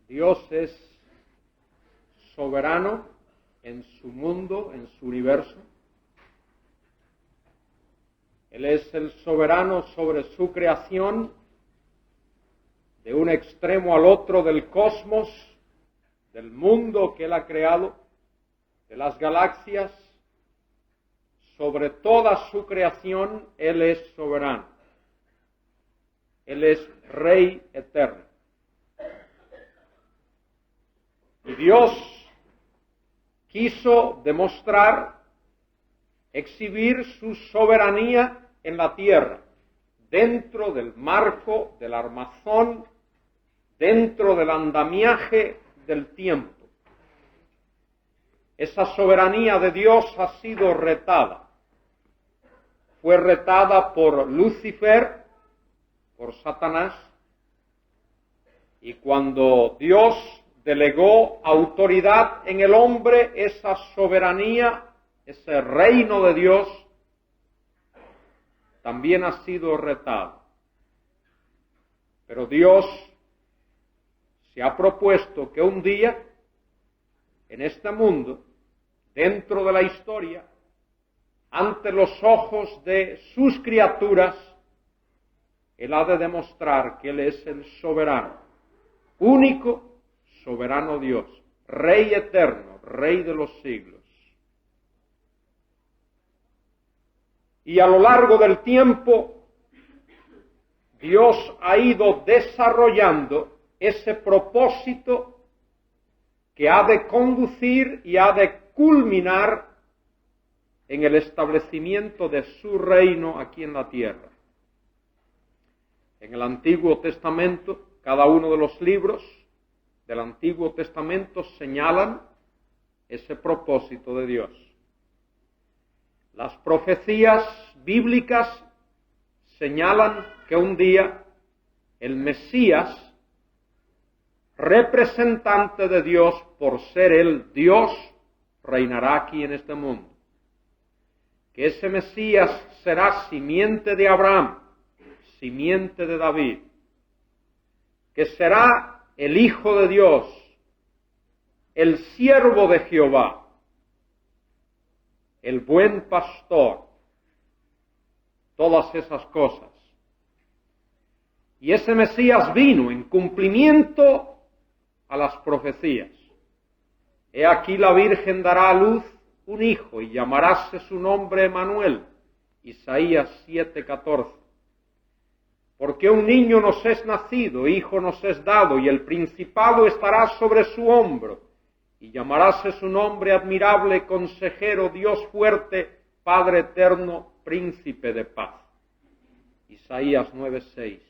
Dios es soberano en su mundo, en su universo. Él es el soberano sobre su creación, de un extremo al otro del cosmos, del mundo que Él ha creado, de las galaxias. Sobre toda su creación, Él es soberano. Él es Rey eterno. Y Dios quiso demostrar, exhibir su soberanía en la tierra, dentro del marco, del armazón, dentro del andamiaje del tiempo. Esa soberanía de Dios ha sido retada. Fue retada por Lucifer, por Satanás, y cuando Dios delegó autoridad en el hombre, esa soberanía, ese reino de Dios, también ha sido retado. Pero Dios se ha propuesto que un día, en este mundo, dentro de la historia, ante los ojos de sus criaturas, Él ha de demostrar que Él es el soberano, único soberano Dios, Rey eterno, Rey de los siglos. Y a lo largo del tiempo, Dios ha ido desarrollando ese propósito que ha de conducir y ha de culminar en el establecimiento de su reino aquí en la tierra. En el Antiguo Testamento, cada uno de los libros del Antiguo Testamento señalan ese propósito de Dios. Las profecías bíblicas señalan que un día el Mesías, representante de Dios por ser Él Dios, reinará aquí en este mundo. Que ese Mesías será simiente de Abraham, simiente de David, que será el Hijo de Dios, el siervo de Jehová, el buen pastor, todas esas cosas. Y ese Mesías vino en cumplimiento a las profecías. He aquí la Virgen dará a luz un hijo y llamaráse su nombre Emmanuel. Isaías 7:14. Porque un niño nos es nacido, hijo nos es dado, y el principado estará sobre su hombro, y llamaráse su nombre admirable, consejero, Dios fuerte, Padre eterno, príncipe de paz. Isaías 9:6.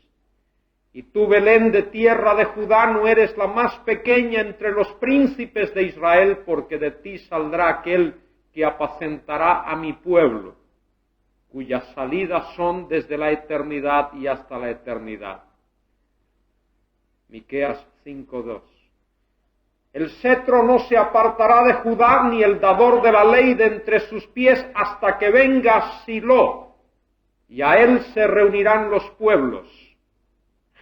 Y tú, Belén, de tierra de Judá, no eres la más pequeña entre los príncipes de Israel, porque de ti saldrá aquel que apacentará a mi pueblo, cuyas salidas son desde la eternidad y hasta la eternidad. Miqueas 5:2. El cetro no se apartará de Judá, ni el dador de la ley de entre sus pies, hasta que venga Silo, y a él se reunirán los pueblos.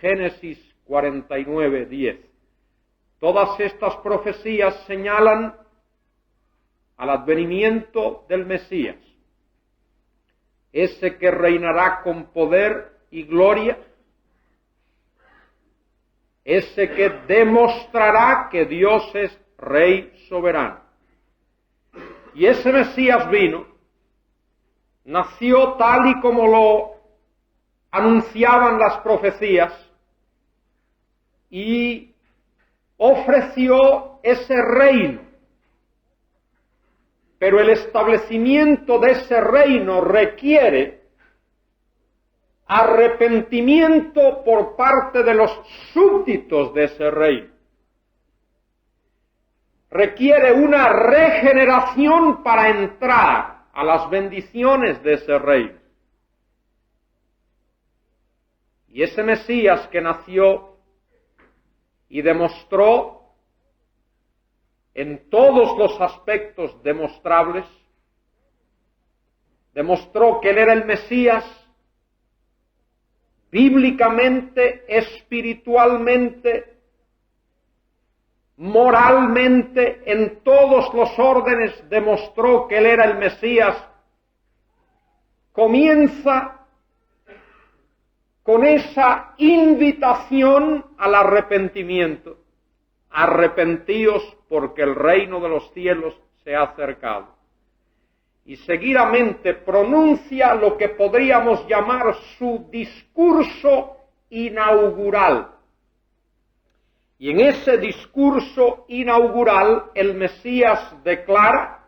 Génesis 49:10. Todas estas profecías señalan al advenimiento del Mesías, ese que reinará con poder y gloria, ese que demostrará que Dios es Rey soberano. Y ese Mesías nació tal y como lo anunciaban las profecías, y ofreció ese reino. Pero el establecimiento de ese reino requiere arrepentimiento por parte de los súbditos de ese reino. Requiere una regeneración para entrar a las bendiciones de ese reino. Y ese Mesías que nació y demostró en todos los aspectos demostrables, demostró que Él era el Mesías bíblicamente, espiritualmente, moralmente, en todos los órdenes, demostró que él era el Mesías, comienza con esa invitación al arrepentimiento. Arrepentíos porque el reino de los cielos se ha acercado. Y seguidamente pronuncia lo que podríamos llamar su discurso inaugural. Y en ese discurso inaugural el Mesías declara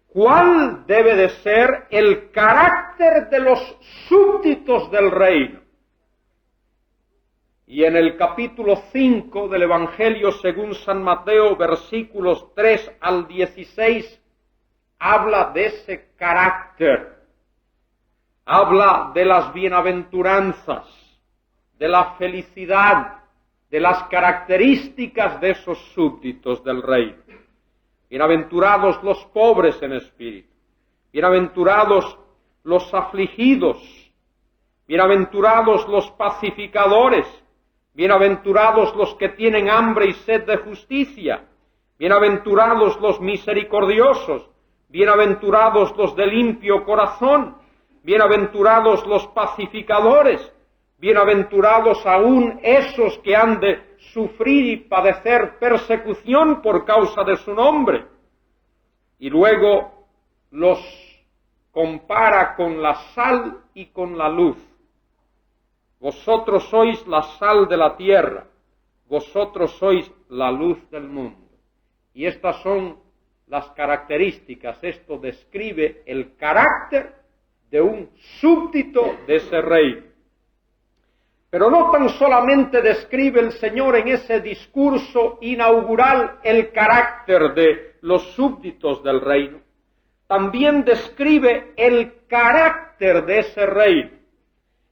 cuál debe de ser el carácter de los súbditos del reino. Y en el capítulo 5 del Evangelio según San Mateo, versículos 3 al 16, habla de ese carácter. Habla de las bienaventuranzas, de la felicidad, de las características de esos súbditos del reino. Bienaventurados los pobres en espíritu, bienaventurados los afligidos, bienaventurados los pacificadores, bienaventurados los que tienen hambre y sed de justicia, bienaventurados los misericordiosos, bienaventurados los de limpio corazón, bienaventurados los pacificadores, bienaventurados aún esos que han de sufrir y padecer persecución por causa de su nombre. Y luego los compara con la sal y con la luz. Vosotros sois la sal de la tierra, vosotros sois la luz del mundo. Y estas son las características, esto describe el carácter de un súbdito de ese reino. Pero no tan solamente describe el Señor en ese discurso inaugural el carácter de los súbditos del reino, también describe el carácter de ese reino.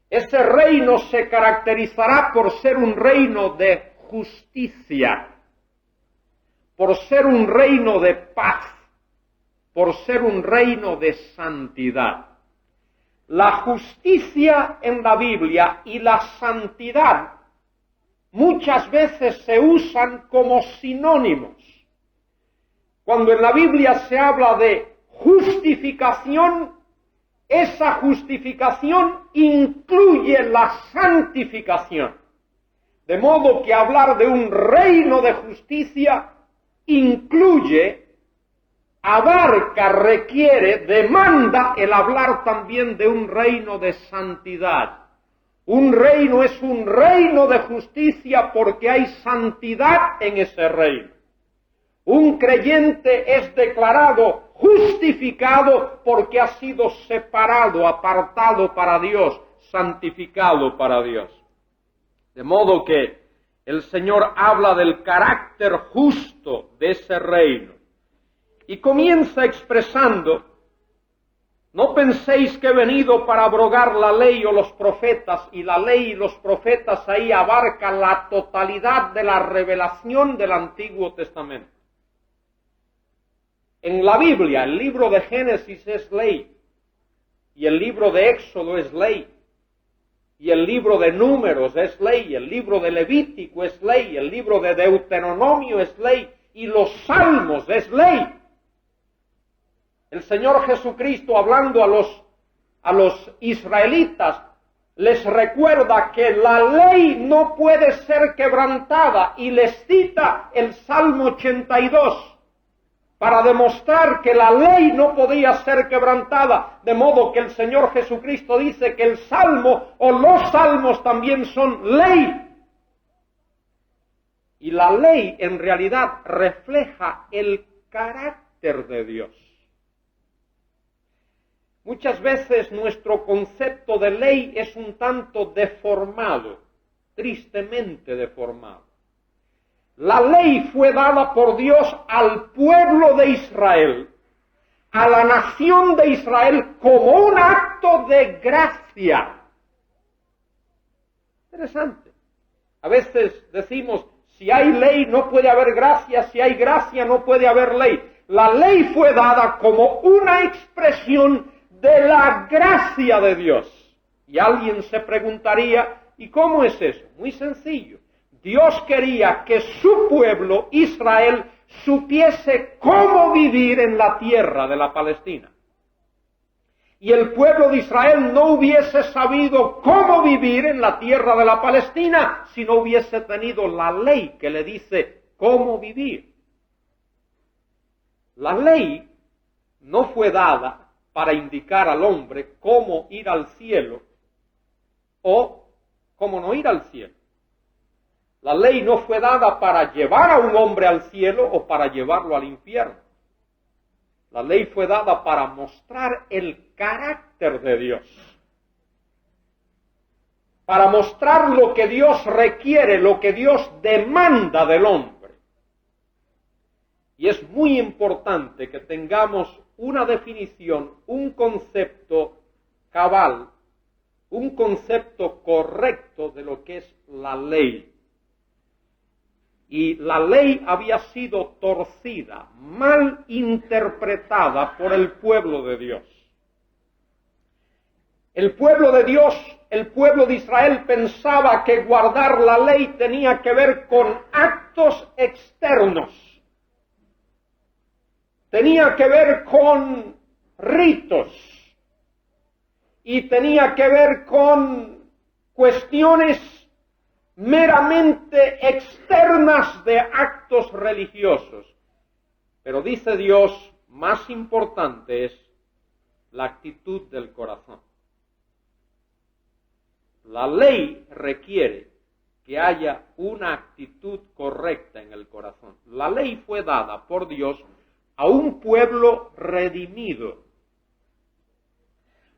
Ese reino se caracterizará por ser un reino de justicia, por ser un reino de paz, por ser un reino de santidad. La justicia en la Biblia y la santidad muchas veces se usan como sinónimos. Cuando en la Biblia se habla de justificación, esa justificación incluye la santificación. De modo que hablar de un reino de justicia incluye, abarca, requiere, demanda el hablar también de un reino de santidad. Un reino es un reino de justicia porque hay santidad en ese reino. Un creyente es declarado justificado porque ha sido separado, apartado para Dios, santificado para Dios. De modo que el Señor habla del carácter justo de ese reino. Y comienza expresando, no penséis que he venido para abrogar la ley o los profetas, y la ley y los profetas ahí abarcan la totalidad de la revelación del Antiguo Testamento. En la Biblia, el libro de Génesis es ley, y el libro de Éxodo es ley, y el libro de Números es ley, el libro de Levítico es ley, el libro de Deuteronomio es ley, y los Salmos es ley. El Señor Jesucristo, hablando a los israelitas, les recuerda que la ley no puede ser quebrantada, y les cita el Salmo 82 para demostrar que la ley no podía ser quebrantada, de modo que el Señor Jesucristo dice que el Salmo o los Salmos también son ley. Y la ley en realidad refleja el carácter de Dios. Muchas veces nuestro concepto de ley es un tanto deformado, tristemente deformado. La ley fue dada por Dios al pueblo de Israel, a la nación de Israel, como un acto de gracia. Interesante. A veces decimos, si hay ley no puede haber gracia, si hay gracia no puede haber ley. La ley fue dada como una expresión de la gracia de Dios. Y alguien se preguntaría, ¿y cómo es eso? Muy sencillo. Dios quería que su pueblo, Israel, supiese cómo vivir en la tierra de la Palestina. Y el pueblo de Israel no hubiese sabido cómo vivir en la tierra de la Palestina si no hubiese tenido la ley que le dice cómo vivir. La ley no fue dada para indicar al hombre cómo ir al cielo o cómo no ir al cielo. La ley no fue dada para llevar a un hombre al cielo o para llevarlo al infierno. La ley fue dada para mostrar el carácter de Dios, para mostrar lo que Dios requiere, lo que Dios demanda del hombre. Y es muy importante que tengamos una definición, un concepto cabal, un concepto correcto de lo que es la ley. Y la ley había sido torcida, mal interpretada por el pueblo de Dios. El pueblo de Dios, el pueblo de Israel pensaba que guardar la ley tenía que ver con actos externos. Tenía que ver con ritos. Y tenía que ver con cuestiones meramente externas de actos religiosos. Pero dice Dios, más importante es la actitud del corazón. La ley requiere que haya una actitud correcta en el corazón. La ley fue dada por Dios a un pueblo redimido,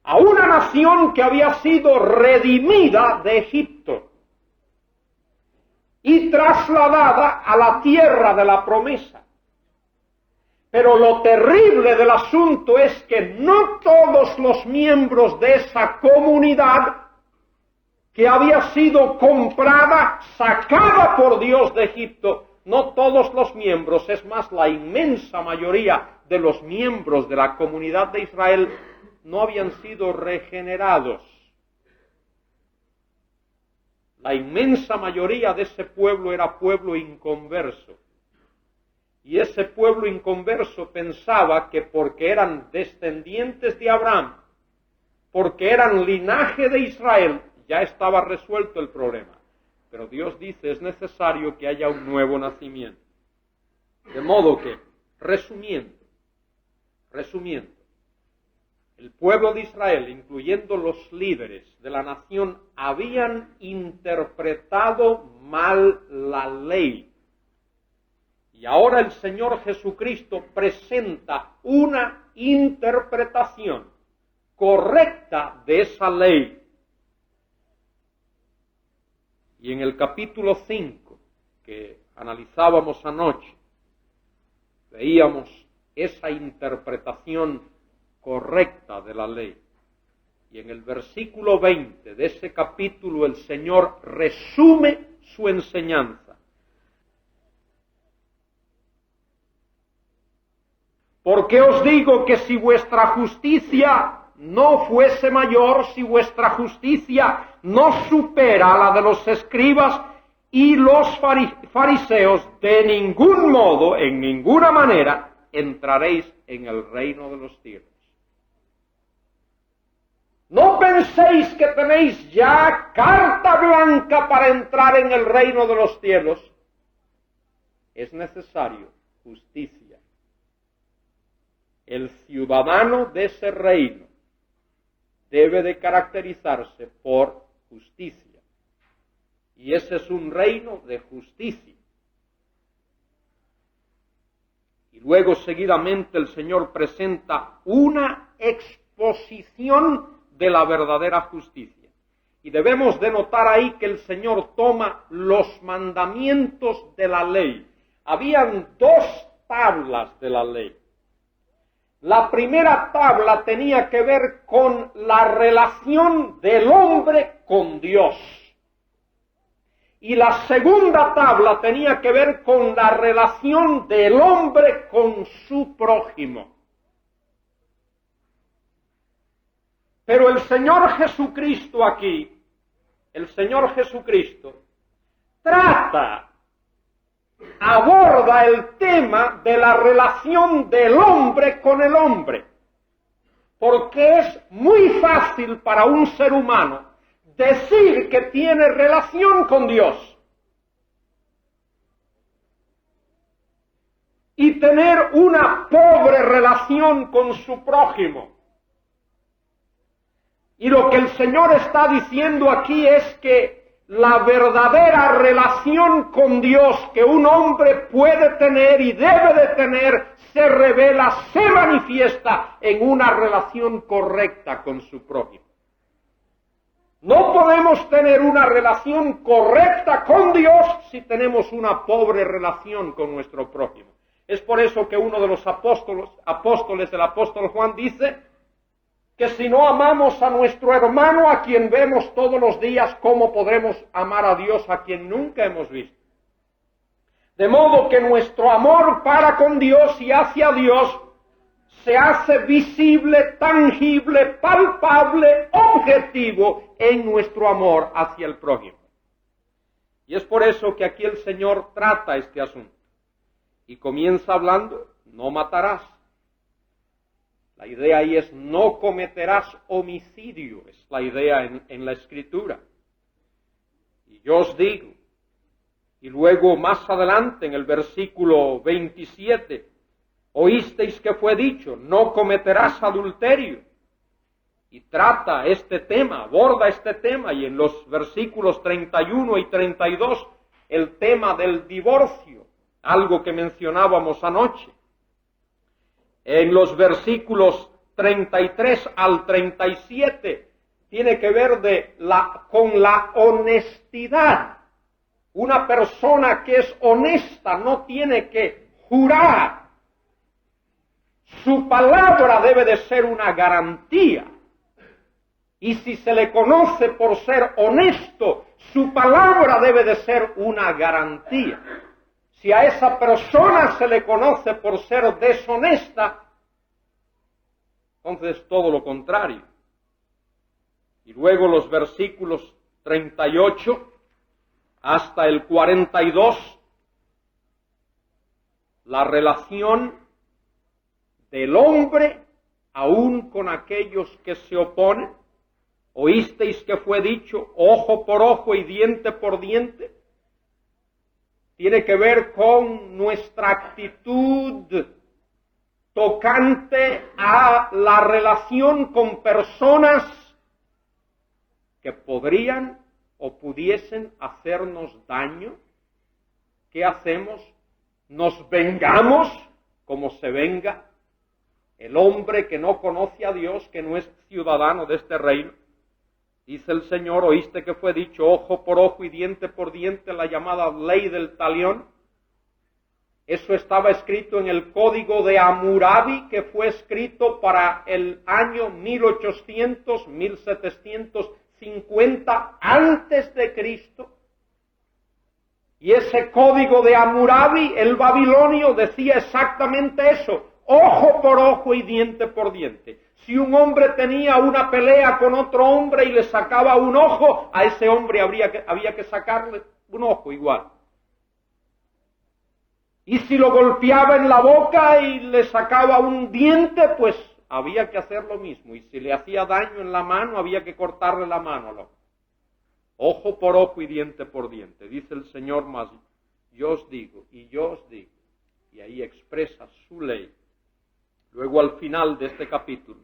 a una nación que había sido redimida de Egipto y trasladada a la tierra de la promesa. Pero lo terrible del asunto es que no todos los miembros de esa comunidad que había sido comprada, sacada por Dios de Egipto, no todos los miembros, es más, la inmensa mayoría de los miembros de la comunidad de Israel no habían sido regenerados. La inmensa mayoría de ese pueblo era pueblo inconverso. Y ese pueblo inconverso pensaba que porque eran descendientes de Abraham, porque eran linaje de Israel, ya estaba resuelto el problema. Pero Dios dice, es necesario que haya un nuevo nacimiento. De modo que, resumiendo, el pueblo de Israel, incluyendo los líderes de la nación, habían interpretado mal la ley. Y ahora el Señor Jesucristo presenta una interpretación correcta de esa ley. Y en el capítulo 5, que analizábamos anoche, veíamos esa interpretación correcta de la ley. Y en el versículo 20 de ese capítulo el Señor resume su enseñanza. Porque os digo que si vuestra justicia no fuese mayor, si vuestra justicia no supera a la de los escribas y los fariseos, de ningún modo, en ninguna manera, entraréis en el reino de los cielos. No penséis que tenéis ya carta blanca para entrar en el reino de los cielos. Es necesario justicia. El ciudadano de ese reino debe de caracterizarse por justicia. Y ese es un reino de justicia. Y luego seguidamente el Señor presenta una exposición de la verdadera justicia. Y debemos de notar ahí que el Señor toma los mandamientos de la ley. Habían dos tablas de la ley. La primera tabla tenía que ver con la relación del hombre con Dios. Y la segunda tabla tenía que ver con la relación del hombre con su prójimo. Pero el Señor Jesucristo aquí, el Señor Jesucristo, trata trata, aborda el tema de la relación del hombre con el hombre, porque es muy fácil para un ser humano decir que tiene relación con Dios y tener una pobre relación con su prójimo. Y lo que el Señor está diciendo aquí es que la verdadera relación con Dios que un hombre puede tener y debe de tener se revela, se manifiesta en una relación correcta con su prójimo. No podemos tener una relación correcta con Dios si tenemos una pobre relación con nuestro prójimo. Es por eso que uno de los apóstoles, el apóstol Juan, dice que si no amamos a nuestro hermano a quien vemos todos los días, ¿cómo podremos amar a Dios a quien nunca hemos visto? De modo que nuestro amor para con Dios y hacia Dios se hace visible, tangible, palpable, objetivo en nuestro amor hacia el prójimo. Y es por eso que aquí el Señor trata este asunto. Y comienza hablando, no matarás. La idea ahí es no cometerás homicidio, es la idea en la Escritura. Y yo os digo, y luego más adelante en el versículo 27, oísteis que fue dicho, no cometerás adulterio. Y trata este tema, aborda este tema, y en los versículos 31 y 32, el tema del divorcio, algo que mencionábamos anoche. En los versículos 33 al 37 tiene que ver con la honestidad. Una persona que es honesta no tiene que jurar. Su palabra debe de ser una garantía. Y si se le conoce por ser honesto, su palabra debe de ser una garantía. Si a esa persona se le conoce por ser deshonesta, entonces todo lo contrario. Y luego los versículos 38 hasta el 42, la relación del hombre aún con aquellos que se oponen. Oísteis que fue dicho, ojo por ojo y diente por diente. Tiene que ver con nuestra actitud tocante a la relación con personas que podrían o pudiesen hacernos daño. ¿Qué hacemos? ¿Nos vengamos como se venga el hombre que no conoce a Dios, que no es ciudadano de este reino? Dice el Señor, oíste que fue dicho ojo por ojo y diente por diente, la llamada ley del talión. Eso estaba escrito en el Código de Hammurabi, que fue escrito para el año 1750 antes de Cristo. Y ese Código de Hammurabi, el babilonio, decía exactamente eso, ojo por ojo y diente por diente. Si un hombre tenía una pelea con otro hombre y le sacaba un ojo, a ese hombre había que sacarle un ojo igual. Y si lo golpeaba en la boca y le sacaba un diente, pues había que hacer lo mismo. Y si le hacía daño en la mano, había que cortarle la mano. Ojo por ojo y diente por diente. Dice el Señor más, yo os digo y yo os digo. Y ahí expresa su ley. Luego al final de este capítulo,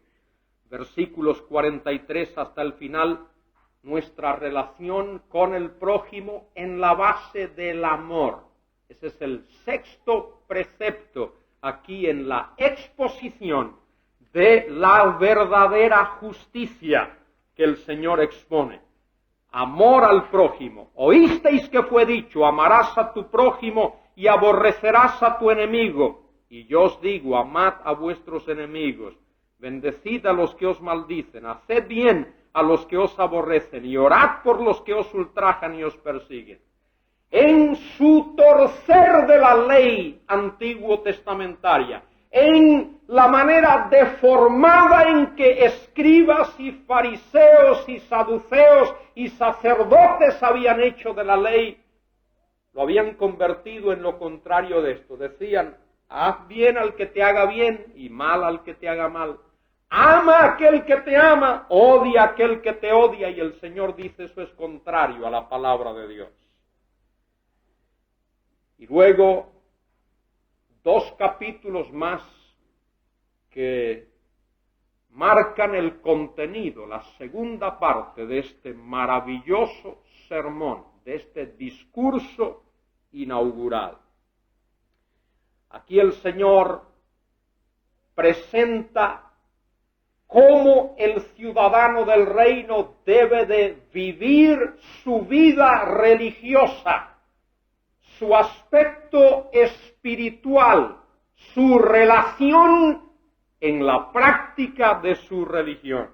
versículos 43 hasta el final, nuestra relación con el prójimo en la base del amor. Ese es el sexto precepto aquí en la exposición de la verdadera justicia que el Señor expone. Amor al prójimo. Oísteis que fue dicho, amarás a tu prójimo y aborrecerás a tu enemigo. Y yo os digo, amad a vuestros enemigos, bendecid a los que os maldicen, haced bien a los que os aborrecen y orad por los que os ultrajan y os persiguen. En su torcer de la ley antiguo testamentaria, en la manera deformada en que escribas y fariseos y saduceos y sacerdotes habían hecho de la ley, lo habían convertido en lo contrario de esto. Decían, haz bien al que te haga bien y mal al que te haga mal. Ama a aquel que te ama, odia a aquel que te odia. Y el Señor dice, eso es contrario a la palabra de Dios. Y luego, 2 capítulos más que marcan el contenido, la segunda parte de este maravilloso sermón, de este discurso inaugural. Aquí el Señor presenta cómo el ciudadano del reino debe de vivir su vida religiosa, su aspecto espiritual, su relación en la práctica de su religión.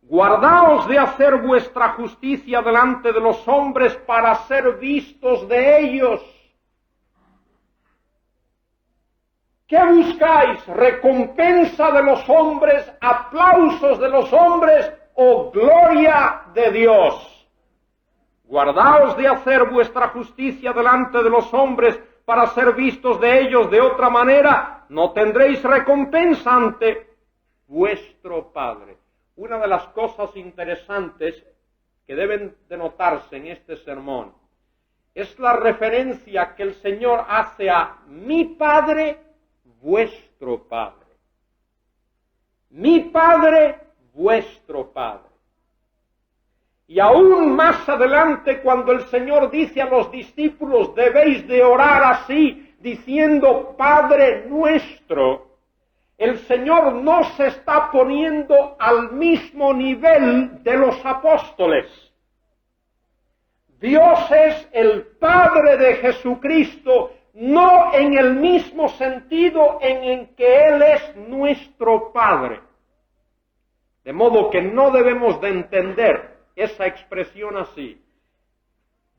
Guardaos de hacer vuestra justicia delante de los hombres para ser vistos de ellos. ¿Qué buscáis? ¿Recompensa de los hombres, aplausos de los hombres o gloria de Dios? Guardaos de hacer vuestra justicia delante de los hombres para ser vistos de ellos. De otra manera, no tendréis recompensa ante vuestro Padre. Una de las cosas interesantes que deben de notarse en este sermón es la referencia que el Señor hace a mi Padre, vuestro Padre. Mi Padre, vuestro Padre. Y aún más adelante, cuando el Señor dice a los discípulos, debéis de orar así, diciendo, Padre nuestro, el Señor no se está poniendo al mismo nivel de los apóstoles. Dios es el Padre de Jesucristo, no en el mismo sentido en que Él es nuestro Padre. De modo que no debemos de entender esa expresión así.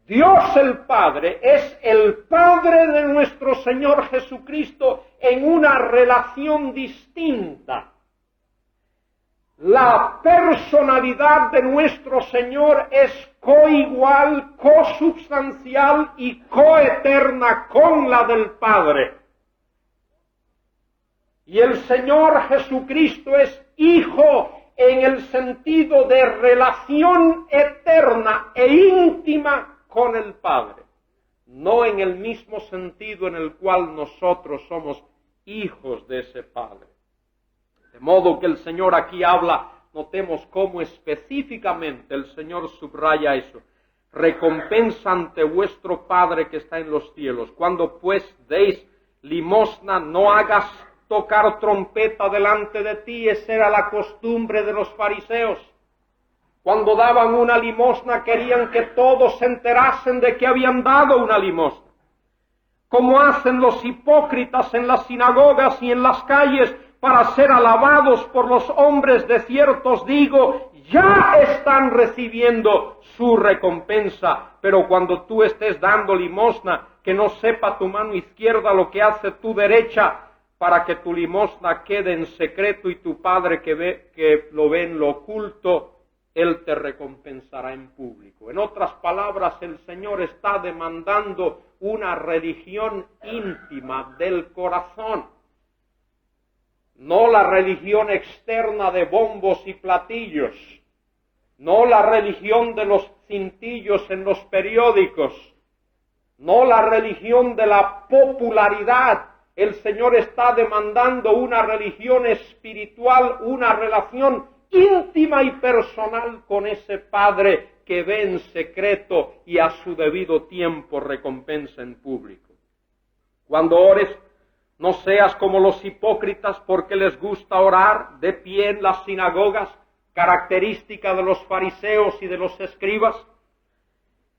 Dios el Padre es el Padre de nuestro Señor Jesucristo en una relación distinta. La personalidad de nuestro Señor es coigual, consubstancial y coeterna con la del Padre. Y el Señor Jesucristo es Hijo en el sentido de relación eterna e íntima con el Padre, no en el mismo sentido en el cual nosotros somos hijos de ese Padre. De modo que el Señor aquí habla, notemos cómo específicamente el Señor subraya eso. Recompensa ante vuestro Padre que está en los cielos. Cuando pues deis limosna, no hagas tocar trompeta delante de ti, esa era la costumbre de los fariseos. Cuando daban una limosna querían que todos se enterasen de que habían dado una limosna. Como hacen los hipócritas en las sinagogas y en las calles para ser alabados por los hombres, de cierto os digo, ya están recibiendo su recompensa. Pero cuando tú estés dando limosna, que no sepa tu mano izquierda lo que hace tu derecha, para que tu limosna quede en secreto y tu Padre que lo ve en lo oculto, Él te recompensará en público. En otras palabras, el Señor está demandando una religión íntima del corazón. No la religión externa de bombos y platillos. No la religión de los cintillos en los periódicos. No la religión de la popularidad. El Señor está demandando una religión espiritual, una relación íntima y personal con ese Padre que ve en secreto y a su debido tiempo recompensa en público. Cuando ores, no seas como los hipócritas porque les gusta orar de pie en las sinagogas, característica de los fariseos y de los escribas,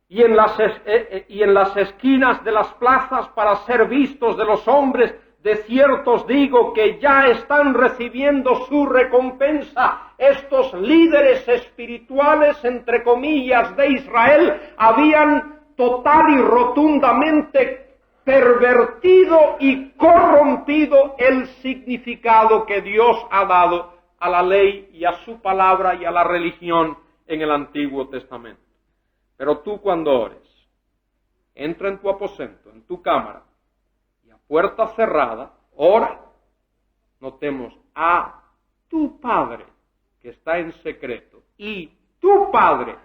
y en las esquinas de las plazas para ser vistos de los hombres. De cierto os digo que ya están recibiendo su recompensa. Estos líderes espirituales, entre comillas, de Israel, habían total y rotundamente pervertido y corrompido el significado que Dios ha dado a la ley y a su palabra y a la religión en el Antiguo Testamento. Pero tú cuando ores, entra en tu aposento, en tu cámara, y a puerta cerrada, ora. Notemos, a tu Padre que está en secreto, y tu Padre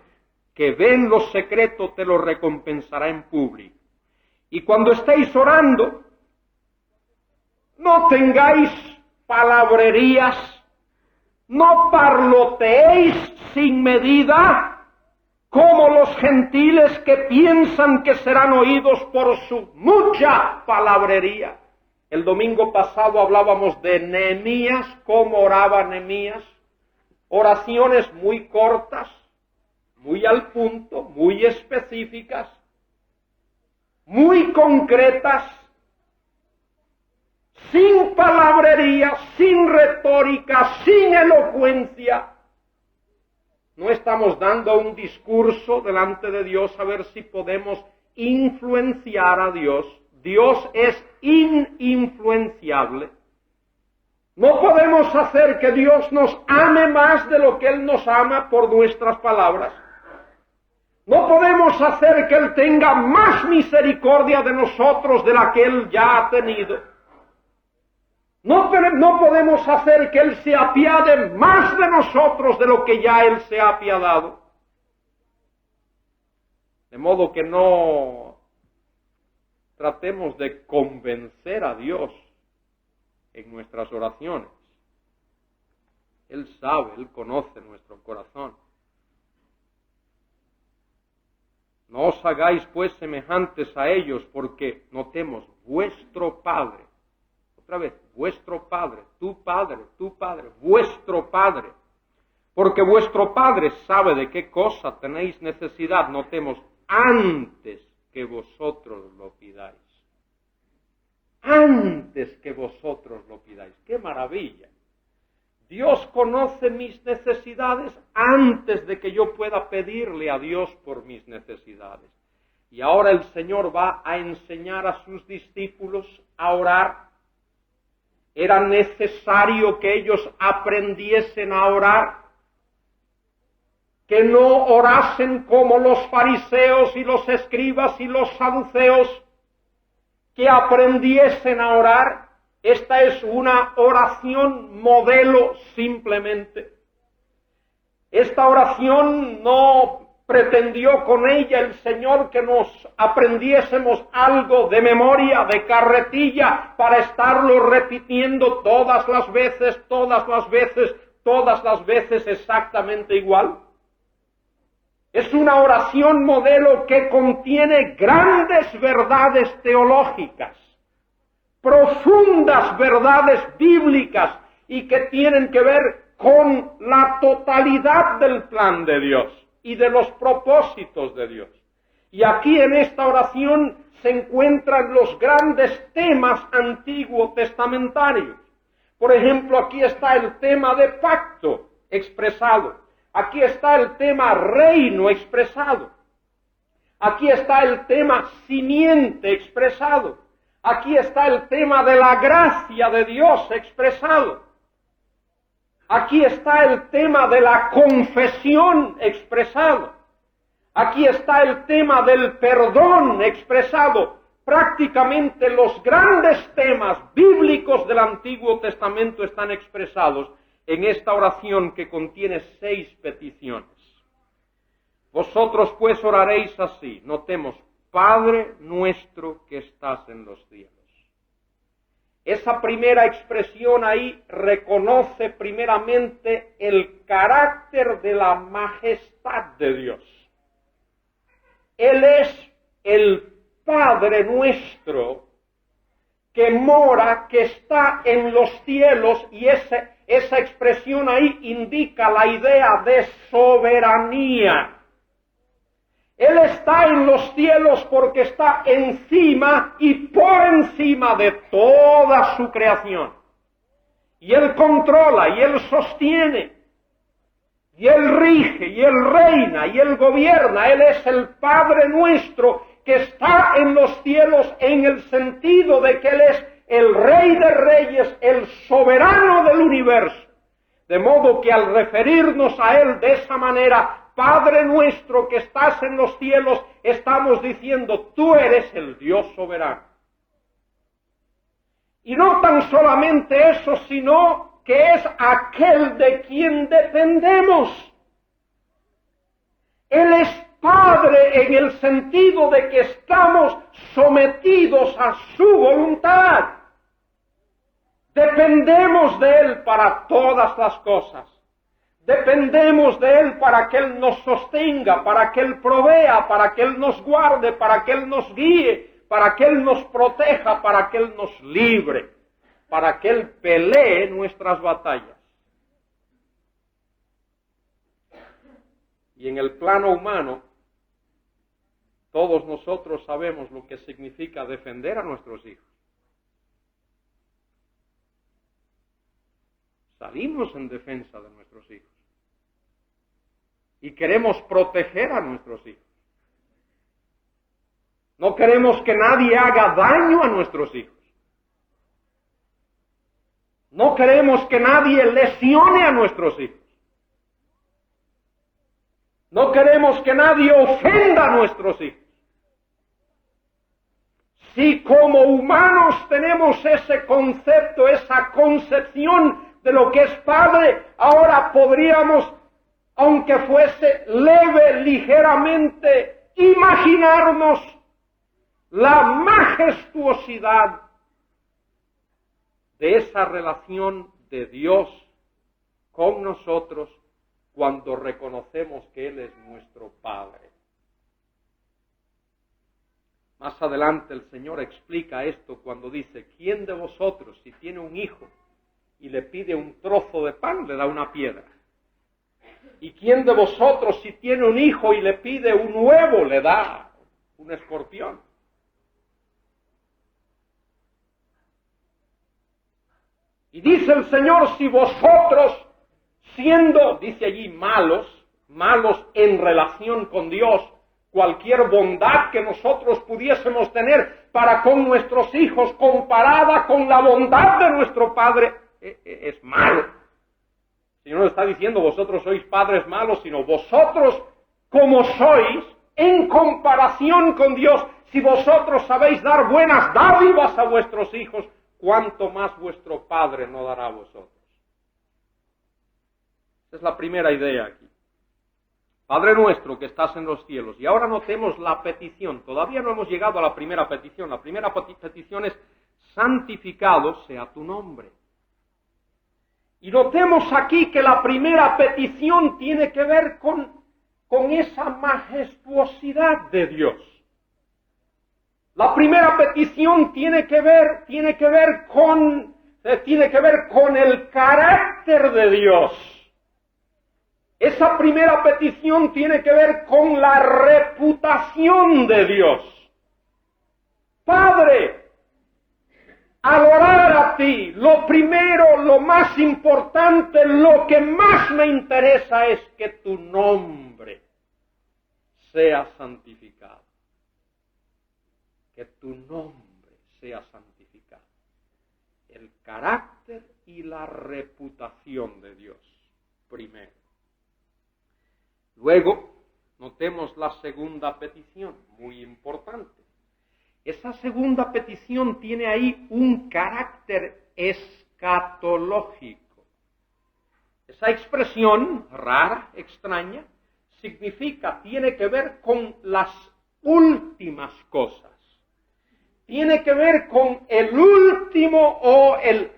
que ve en lo secreto te lo recompensará en público. Y cuando estéis orando, no tengáis palabrerías, no parloteéis sin medida, como los gentiles que piensan que serán oídos por su mucha palabrería. El domingo pasado hablábamos de Nehemías, cómo oraba Nehemías, oraciones muy cortas, muy al punto, muy específicas, muy concretas, sin palabrería, sin retórica, sin elocuencia. No estamos dando un discurso delante de Dios a ver si podemos influenciar a Dios. Dios es ininfluenciable. No podemos hacer que Dios nos ame más de lo que Él nos ama por nuestras palabras. No podemos hacer que Él tenga más misericordia de nosotros de la que Él ya ha tenido. No podemos hacer que Él se apiade más de nosotros de lo que ya Él se ha apiadado. De modo que no tratemos de convencer a Dios en nuestras oraciones. Él sabe, Él conoce nuestro corazón. No os hagáis pues semejantes a ellos, porque notemos, vuestro Padre, otra vez, vuestro Padre, tu Padre, vuestro Padre, porque vuestro Padre sabe de qué cosa tenéis necesidad, notemos, antes que vosotros lo pidáis. Antes que vosotros lo pidáis. ¡Qué maravilla! Dios conoce mis necesidades antes de que yo pueda pedirle a Dios por mis necesidades. Y ahora el Señor va a enseñar a sus discípulos a orar. Era necesario que ellos aprendiesen a orar, que no orasen como los fariseos y los escribas y los saduceos, que aprendiesen a orar. Esta es una oración modelo simplemente. Esta oración no pretendió con ella el Señor que nos aprendiésemos algo de memoria, de carretilla, para estarlo repitiendo todas las veces exactamente igual. Es una oración modelo que contiene grandes verdades teológicas, profundas verdades bíblicas y que tienen que ver con la totalidad del plan de Dios y de los propósitos de Dios. Y aquí en esta oración se encuentran los grandes temas antiguo testamentarios. Por ejemplo, aquí está el tema de pacto expresado. Aquí está el tema reino expresado. Aquí está el tema simiente expresado. Aquí está el tema de la gracia de Dios expresado. Aquí está el tema de la confesión expresado. Aquí está el tema del perdón expresado. Prácticamente los grandes temas bíblicos del Antiguo Testamento están expresados en esta oración que contiene 6 peticiones. Vosotros pues oraréis así. Notemos, Padre nuestro que estás en los cielos. Esa primera expresión ahí reconoce primeramente el carácter de la majestad de Dios. Él es el Padre nuestro que mora, que está en los cielos, y esa expresión ahí indica la idea de soberanía. Él está en los cielos porque está encima y por encima de toda su creación. Y Él controla, y Él sostiene, y Él rige, y Él reina, y Él gobierna. Él es el Padre nuestro que está en los cielos en el sentido de que Él es el Rey de Reyes, el soberano del universo. De modo que al referirnos a Él de esa manera, Padre nuestro que estás en los cielos, estamos diciendo, tú eres el Dios soberano. Y no tan solamente eso, sino que es aquel de quien dependemos. Él es Padre en el sentido de que estamos sometidos a su voluntad. Dependemos de Él para todas las cosas. Dependemos de Él para que Él nos sostenga, para que Él provea, para que Él nos guarde, para que Él nos guíe, para que Él nos proteja, para que Él nos libre, para que Él pelee nuestras batallas. Y en el plano humano, todos nosotros sabemos lo que significa defender a nuestros hijos. Salimos en defensa de nuestros hijos. Y queremos proteger a nuestros hijos. No queremos que nadie haga daño a nuestros hijos. No queremos que nadie lesione a nuestros hijos. No queremos que nadie ofenda a nuestros hijos. Si como humanos tenemos ese concepto, esa concepción de lo que es padre, ahora podríamos, aunque fuese leve, ligeramente, imaginarnos la majestuosidad de esa relación de Dios con nosotros cuando reconocemos que Él es nuestro Padre. Más adelante el Señor explica esto cuando dice, ¿quién de vosotros, si tiene un hijo y le pide un trozo de pan, le da una piedra? ¿Y quién de vosotros, si tiene un hijo y le pide un huevo, le da un escorpión? Y dice el Señor, si vosotros, siendo, dice allí, malos en relación con Dios, cualquier bondad que nosotros pudiésemos tener para con nuestros hijos comparada con la bondad de nuestro Padre, es malo. El Señor no está diciendo vosotros sois padres malos, sino vosotros como sois en comparación con Dios. Si vosotros sabéis dar buenas dádivas a vuestros hijos, ¿cuánto más vuestro Padre no dará a vosotros? Esa es la primera idea aquí. Padre nuestro que estás en los cielos. Y ahora notemos la petición. Todavía no hemos llegado a la primera petición. La primera petición es, santificado sea tu nombre. Y notemos aquí que la primera petición tiene que ver con esa majestuosidad de Dios. La primera petición tiene que ver con el carácter de Dios. Esa primera petición tiene que ver con la reputación de Dios. Padre, al orar a ti, lo primero, lo más importante, lo que más me interesa es que tu nombre sea santificado. Que tu nombre sea santificado. El carácter y la reputación de Dios, primero. Luego, notemos la segunda petición, muy importante. Esa segunda petición tiene ahí un carácter escatológico. Esa expresión rara, extraña, tiene que ver con las últimas cosas. Tiene que ver con el último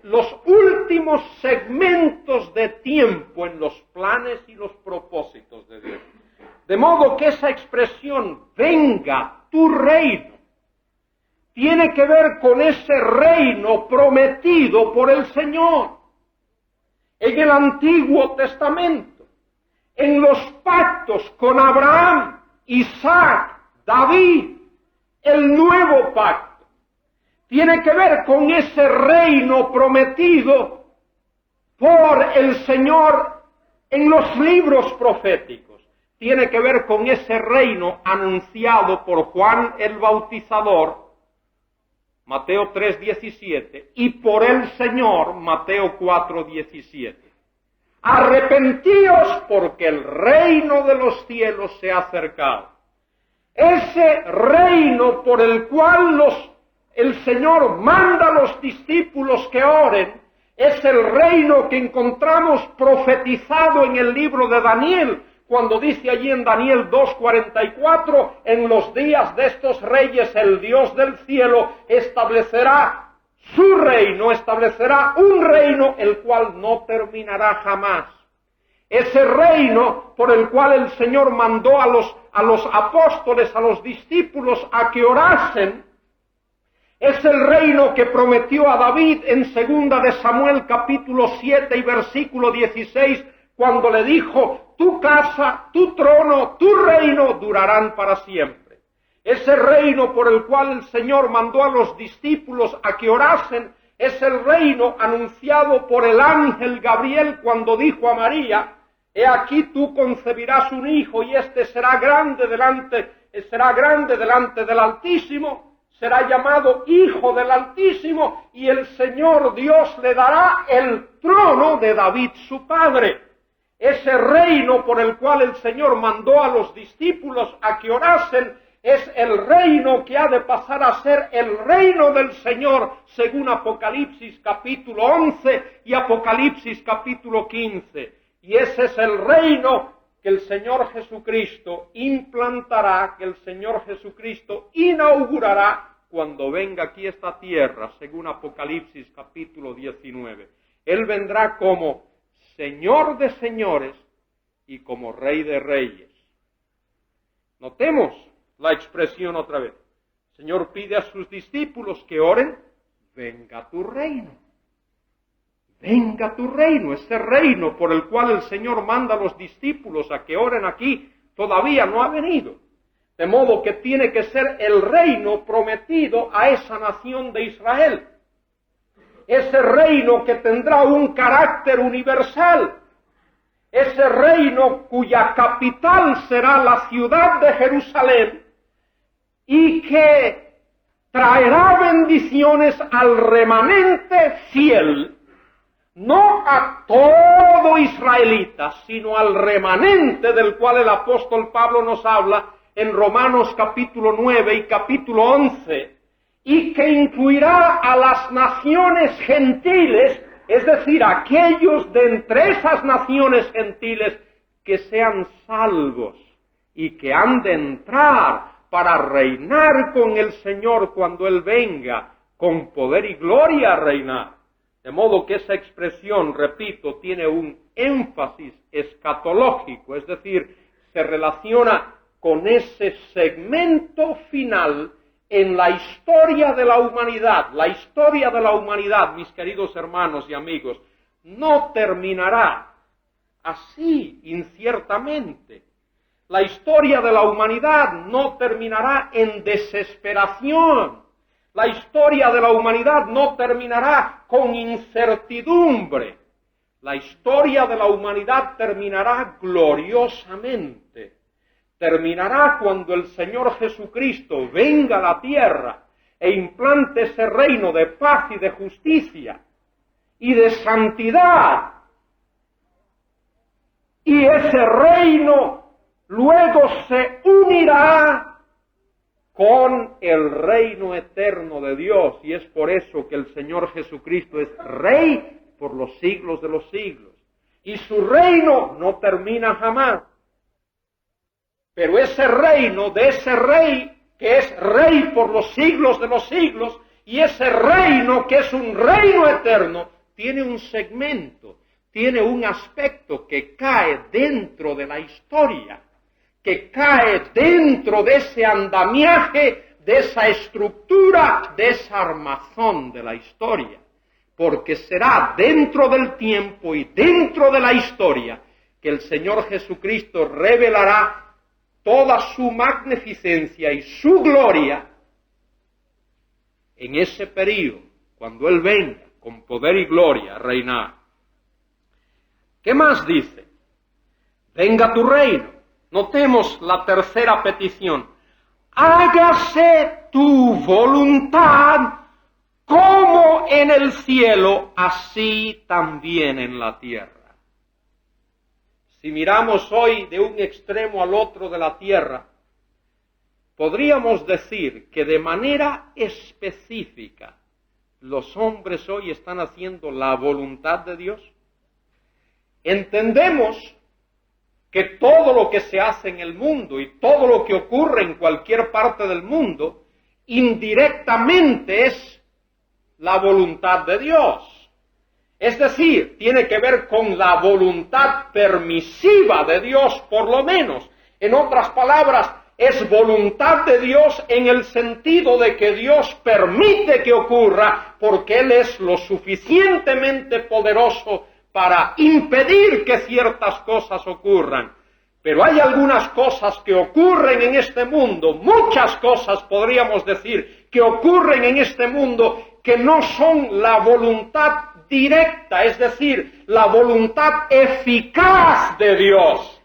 los últimos segmentos de tiempo en los planes y los propósitos de Dios. De modo que esa expresión, venga tu reino, tiene que ver con ese reino prometido por el Señor. En el Antiguo Testamento, en los pactos con Abraham, Isaac, David, el nuevo pacto. Tiene que ver con ese reino prometido por el Señor en los libros proféticos. Tiene que ver con ese reino anunciado por Juan el Bautizador, Mateo 3:17, y por el Señor, Mateo 4:17. arrepentíos porque el reino de los cielos se ha acercado. Ese reino por el cual el Señor manda a los discípulos que oren, es el reino que encontramos profetizado en el libro de Daniel, cuando dice allí en Daniel 2:44, en los días de estos reyes el Dios del cielo establecerá su reino, establecerá un reino el cual no terminará jamás. Ese reino por el cual el Señor mandó a los apóstoles, a los discípulos, a que orasen, es el reino que prometió a David en 2 de Samuel capítulo 7 y versículo 16, cuando le dijo, tu casa, tu trono, tu reino durarán para siempre. Ese reino por el cual el Señor mandó a los discípulos a que orasen, es el reino anunciado por el ángel Gabriel cuando dijo a María, he aquí tú concebirás un hijo y este será grande delante del Altísimo, será llamado Hijo del Altísimo y el Señor Dios le dará el trono de David su padre. Ese reino por el cual el Señor mandó a los discípulos a que orasen es el reino que ha de pasar a ser el reino del Señor, según Apocalipsis capítulo 11 y Apocalipsis capítulo 15. Y ese es el reino que el Señor Jesucristo implantará, que el Señor Jesucristo inaugurará cuando venga aquí a esta tierra, según Apocalipsis capítulo 19. Él vendrá como Señor de señores y como Rey de reyes. Notemos la expresión otra vez. El Señor pide a sus discípulos que oren, venga tu reino. Venga tu reino, ese reino por el cual el Señor manda a los discípulos a que oren aquí, todavía no ha venido. De modo que tiene que ser el reino prometido a esa nación de Israel. Ese reino que tendrá un carácter universal. Ese reino cuya capital será la ciudad de Jerusalén y que traerá bendiciones al remanente fiel, no a todo israelita, sino al remanente del cual el apóstol Pablo nos habla en Romanos capítulo 9 y capítulo 11, y que incluirá a las naciones gentiles, es decir, aquellos de entre esas naciones gentiles que sean salvos y que han de entrar para reinar con el Señor cuando Él venga, con poder y gloria a reinar. De modo que esa expresión, repito, tiene un énfasis escatológico, es decir, se relaciona con ese segmento final en la historia de la humanidad. La historia de la humanidad, mis queridos hermanos y amigos, no terminará así, inciertamente. La historia de la humanidad no terminará en desesperación. La historia de la humanidad no terminará con incertidumbre. La historia de la humanidad terminará gloriosamente. Terminará cuando el Señor Jesucristo venga a la tierra e implante ese reino de paz y de justicia y de santidad. Y ese reino luego se unirá con el reino eterno de Dios, y es por eso que el Señor Jesucristo es Rey por los siglos de los siglos, y su reino no termina jamás. Pero ese reino de ese Rey, que es Rey por los siglos de los siglos, y ese reino que es un reino eterno, tiene un segmento, tiene un aspecto que cae dentro de la historia, que cae dentro de ese andamiaje, de esa estructura, de esa armazón de la historia. Porque será dentro del tiempo y dentro de la historia que el Señor Jesucristo revelará toda su magnificencia y su gloria en ese período, cuando Él venga con poder y gloria a reinar. ¿Qué más dice? Venga tu reino. Notemos la tercera petición. Hágase tu voluntad como en el cielo, así también en la tierra. Si miramos hoy de un extremo al otro de la tierra, podríamos decir que de manera específica los hombres hoy están haciendo la voluntad de Dios. Entendemos que todo lo que se hace en el mundo y todo lo que ocurre en cualquier parte del mundo, indirectamente es la voluntad de Dios. Es decir, tiene que ver con la voluntad permisiva de Dios, por lo menos. En otras palabras, es voluntad de Dios en el sentido de que Dios permite que ocurra porque Él es lo suficientemente poderoso para impedir que ciertas cosas ocurran. Pero hay algunas cosas que ocurren en este mundo, muchas cosas podríamos decir que ocurren en este mundo que no son la voluntad directa, es decir, la voluntad eficaz de Dios.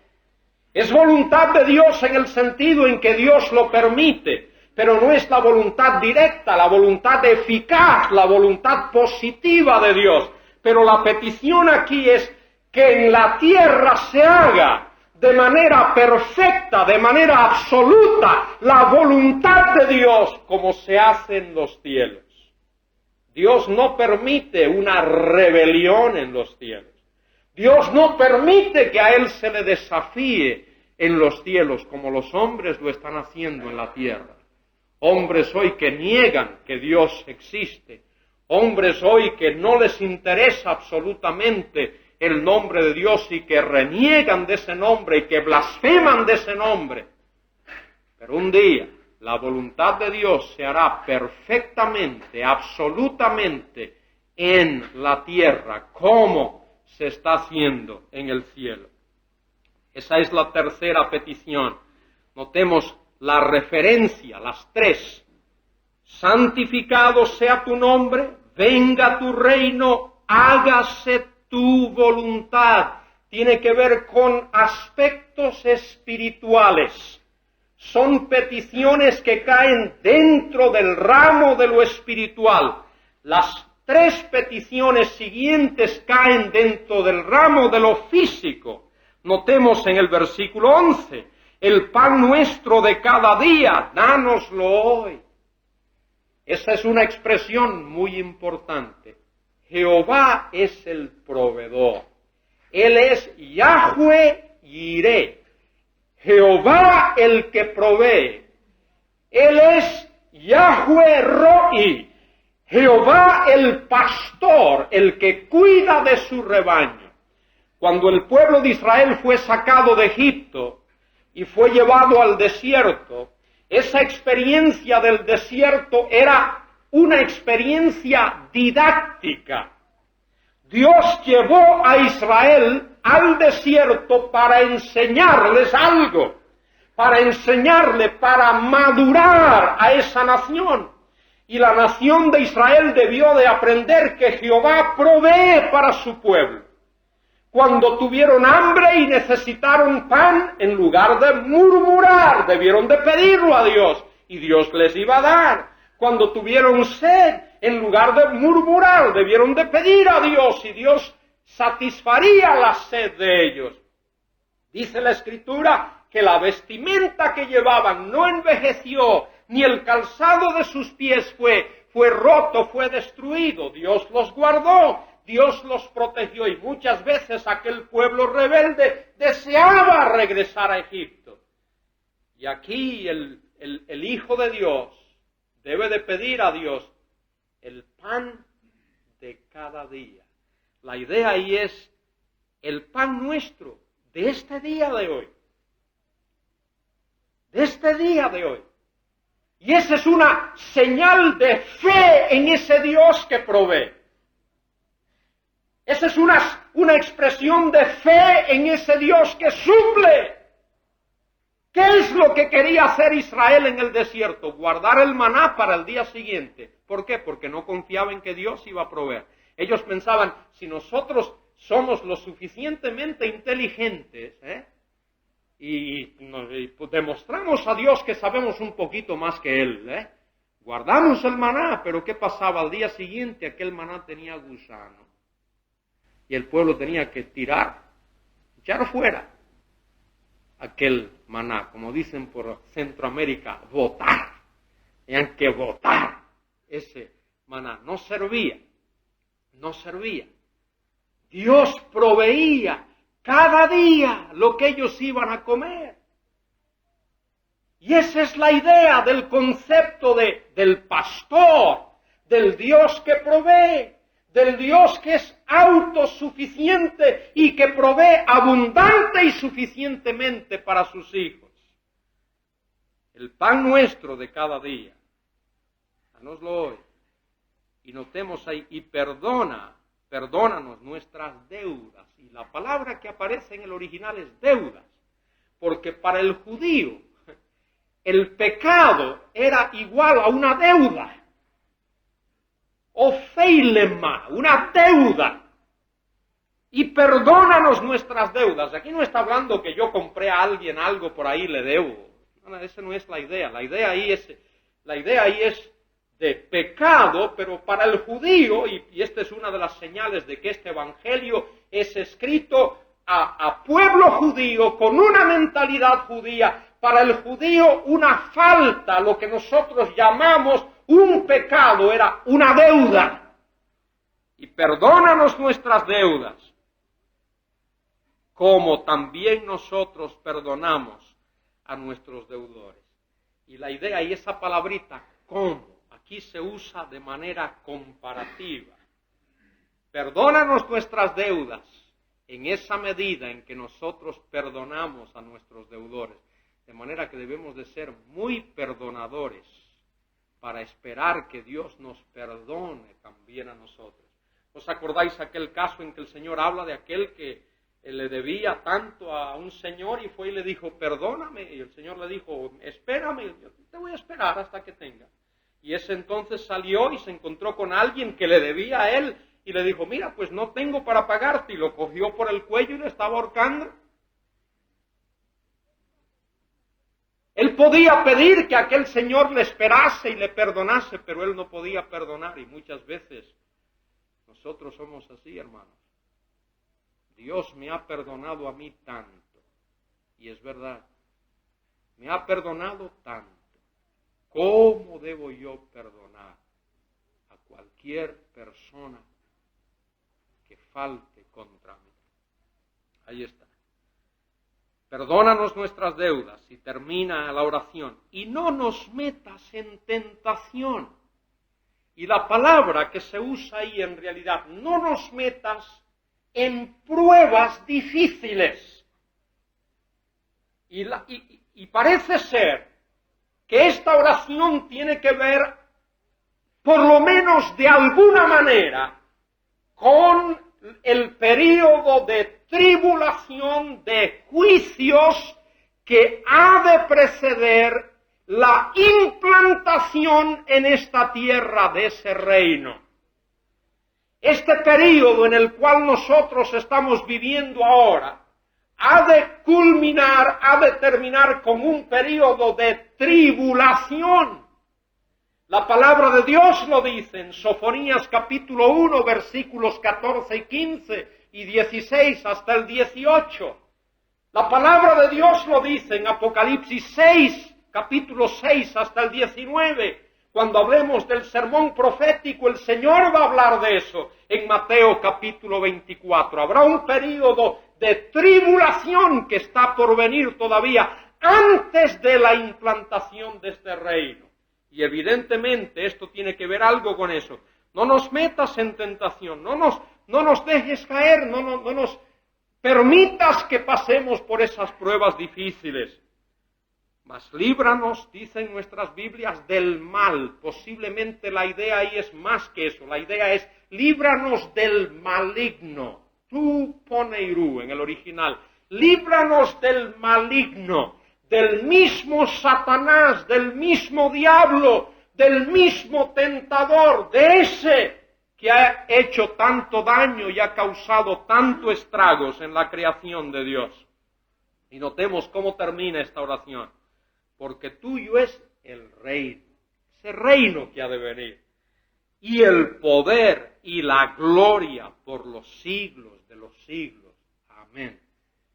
Es voluntad de Dios en el sentido en que Dios lo permite, pero no es la voluntad directa, la voluntad eficaz, la voluntad positiva de Dios. Pero la petición aquí es que en la tierra se haga de manera perfecta, de manera absoluta, la voluntad de Dios como se hace en los cielos. Dios no permite una rebelión en los cielos. Dios no permite que a Él se le desafíe en los cielos como los hombres lo están haciendo en la tierra. Hombres hoy que niegan que Dios existe. Hombres hoy que no les interesa absolutamente el nombre de Dios y que reniegan de ese nombre y que blasfeman de ese nombre. Pero un día la voluntad de Dios se hará perfectamente, absolutamente en la tierra, como se está haciendo en el cielo. Esa es la tercera petición. Notemos la referencia, las tres. Santificado sea tu nombre, venga tu reino, hágase tu voluntad. Tiene que ver con aspectos espirituales. Son peticiones que caen dentro del ramo de lo espiritual. Las tres peticiones siguientes caen dentro del ramo de lo físico. Notemos en el versículo 11, el pan nuestro de cada día, dánoslo hoy. Esa es una expresión muy importante. Jehová es el proveedor. Él es Yahweh Yireh. Jehová el que provee. Él es Yahweh Ro'i. Jehová el pastor, el que cuida de su rebaño. Cuando el pueblo de Israel fue sacado de Egipto y fue llevado al desierto, esa experiencia del desierto era una experiencia didáctica. Dios llevó a Israel al desierto para enseñarles algo, para madurar a esa nación. Y la nación de Israel debió de aprender que Jehová provee para su pueblo. Cuando tuvieron hambre y necesitaron pan, en lugar de murmurar, debieron de pedirlo a Dios, y Dios les iba a dar. Cuando tuvieron sed, en lugar de murmurar, debieron de pedir a Dios, y Dios satisfaría la sed de ellos. Dice la Escritura que la vestimenta que llevaban no envejeció, ni el calzado de sus pies fue roto, fue destruido. Dios los guardó, Dios los protegió, y muchas veces aquel pueblo rebelde deseaba regresar a Egipto. Y aquí el Hijo de Dios debe de pedir a Dios el pan de cada día. La idea ahí es el pan nuestro de este día de hoy. De este día de hoy. Y esa es una señal de fe en ese Dios que provee. Esa es una expresión de fe en ese Dios que suple. ¿Qué es lo que quería hacer Israel en el desierto? Guardar el maná para el día siguiente. ¿Por qué? Porque no confiaba en que Dios iba a proveer. Ellos pensaban, si nosotros somos lo suficientemente inteligentes, y demostramos a Dios que sabemos un poquito más que Él, guardamos el maná, pero ¿qué pasaba? Al día siguiente aquel maná tenía gusano. Y el pueblo tenía que tirar echar fuera aquel maná, como dicen por Centroamérica, botar. Tenían que botar ese maná. No servía. Dios proveía cada día lo que ellos iban a comer. Y esa es la idea del concepto del pastor, del Dios que provee, del Dios que es autosuficiente y que provee abundante y suficientemente para sus hijos. El pan nuestro de cada día, danoslo hoy. Y notemos ahí, y perdónanos nuestras deudas. Y la palabra que aparece en el original es deudas, porque para el judío el pecado era igual a una deuda. Ofeilema, una deuda. Y perdónanos nuestras deudas. Aquí no está hablando que yo compré a alguien algo por ahí y le debo. No, esa no es la idea. La idea ahí es de pecado, pero para el judío, y esta es una de las señales de que este evangelio es escrito a pueblo judío con una mentalidad judía. Para el judío una falta, lo que nosotros llamamos un pecado, era una deuda. Y perdónanos nuestras deudas, como también nosotros perdonamos a nuestros deudores. Y la idea, y esa palabrita, ¿cómo? Aquí se usa de manera comparativa. Perdónanos nuestras deudas en esa medida en que nosotros perdonamos a nuestros deudores. De manera que debemos de ser muy perdonadores para esperar que Dios nos perdone también a nosotros. ¿Os acordáis aquel caso en que el Señor habla de aquel que le debía tanto a un señor y fue y le dijo, perdóname? Y el Señor le dijo, espérame, yo te voy a esperar hasta que tenga. Y ese entonces salió y se encontró con alguien que le debía a él y le dijo, mira, pues no tengo para pagarte. Y lo cogió por el cuello y lo estaba ahorcando. Él podía pedir que aquel señor le esperase y le perdonase, pero él no podía perdonar. Y muchas veces nosotros somos así, hermanos. Dios me ha perdonado a mí tanto. Y es verdad, me ha perdonado tanto. ¿Cómo debo yo perdonar a cualquier persona que falte contra mí? Ahí está. Perdónanos nuestras deudas, y termina la oración, y no nos metas en tentación. Y la palabra que se usa ahí en realidad, no nos metas en pruebas difíciles. Y parece ser que esta oración tiene que ver, por lo menos de alguna manera, con el período de tribulación, de juicios que ha de preceder la implantación en esta tierra de ese reino. Este período en el cual nosotros estamos viviendo ahora ha de culminar, ha de terminar con un período de tribulación. La palabra de Dios lo dice en Sofonías capítulo 1, versículos 14 y 15 y 16 hasta el 18. La palabra de Dios lo dice en Apocalipsis 6, capítulo 6 hasta el 19. Cuando hablemos del sermón profético, el Señor va a hablar de eso en Mateo capítulo 24. Habrá un período de tribulación que está por venir todavía antes de la implantación de este reino. Y evidentemente esto tiene que ver algo con eso. No nos metas en tentación, no nos dejes caer, no nos permitas que pasemos por esas pruebas difíciles. Mas líbranos, dicen nuestras Biblias, del mal. Posiblemente la idea ahí es más que eso. La idea es líbranos del maligno. Tu poneiru en el original. Líbranos del maligno, del mismo Satanás, del mismo diablo, del mismo tentador, de ese que ha hecho tanto daño y ha causado tanto estragos en la creación de Dios. Y notemos cómo termina esta oración. Porque tuyo es el reino, ese reino que ha de venir, y el poder y la gloria por los siglos de los siglos. Amén.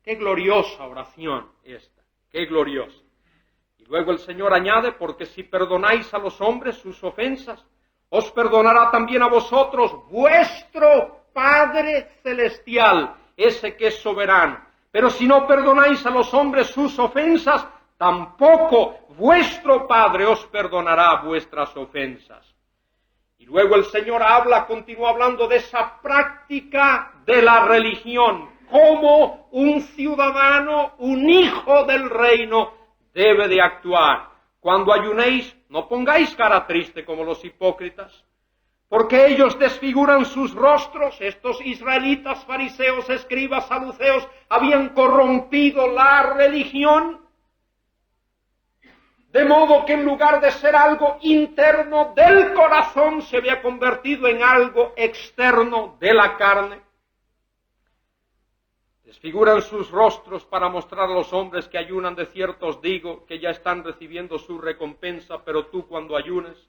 Qué gloriosa oración esta, qué gloriosa. Y luego el Señor añade, porque si perdonáis a los hombres sus ofensas, os perdonará también a vosotros vuestro Padre Celestial, ese que es soberano. Pero si no perdonáis a los hombres sus ofensas, tampoco vuestro Padre os perdonará vuestras ofensas. Y luego el Señor continúa hablando de esa práctica de la religión, cómo un ciudadano, un hijo del reino, debe de actuar. Cuando ayunéis, no pongáis cara triste como los hipócritas, porque ellos desfiguran sus rostros. Estos israelitas, fariseos, escribas, saduceos, habían corrompido la religión, de modo que en lugar de ser algo interno del corazón, se había convertido en algo externo de la carne. Desfiguran sus rostros para mostrar a los hombres que ayunan. De cierto os digo que ya están recibiendo su recompensa, pero tú cuando ayunes,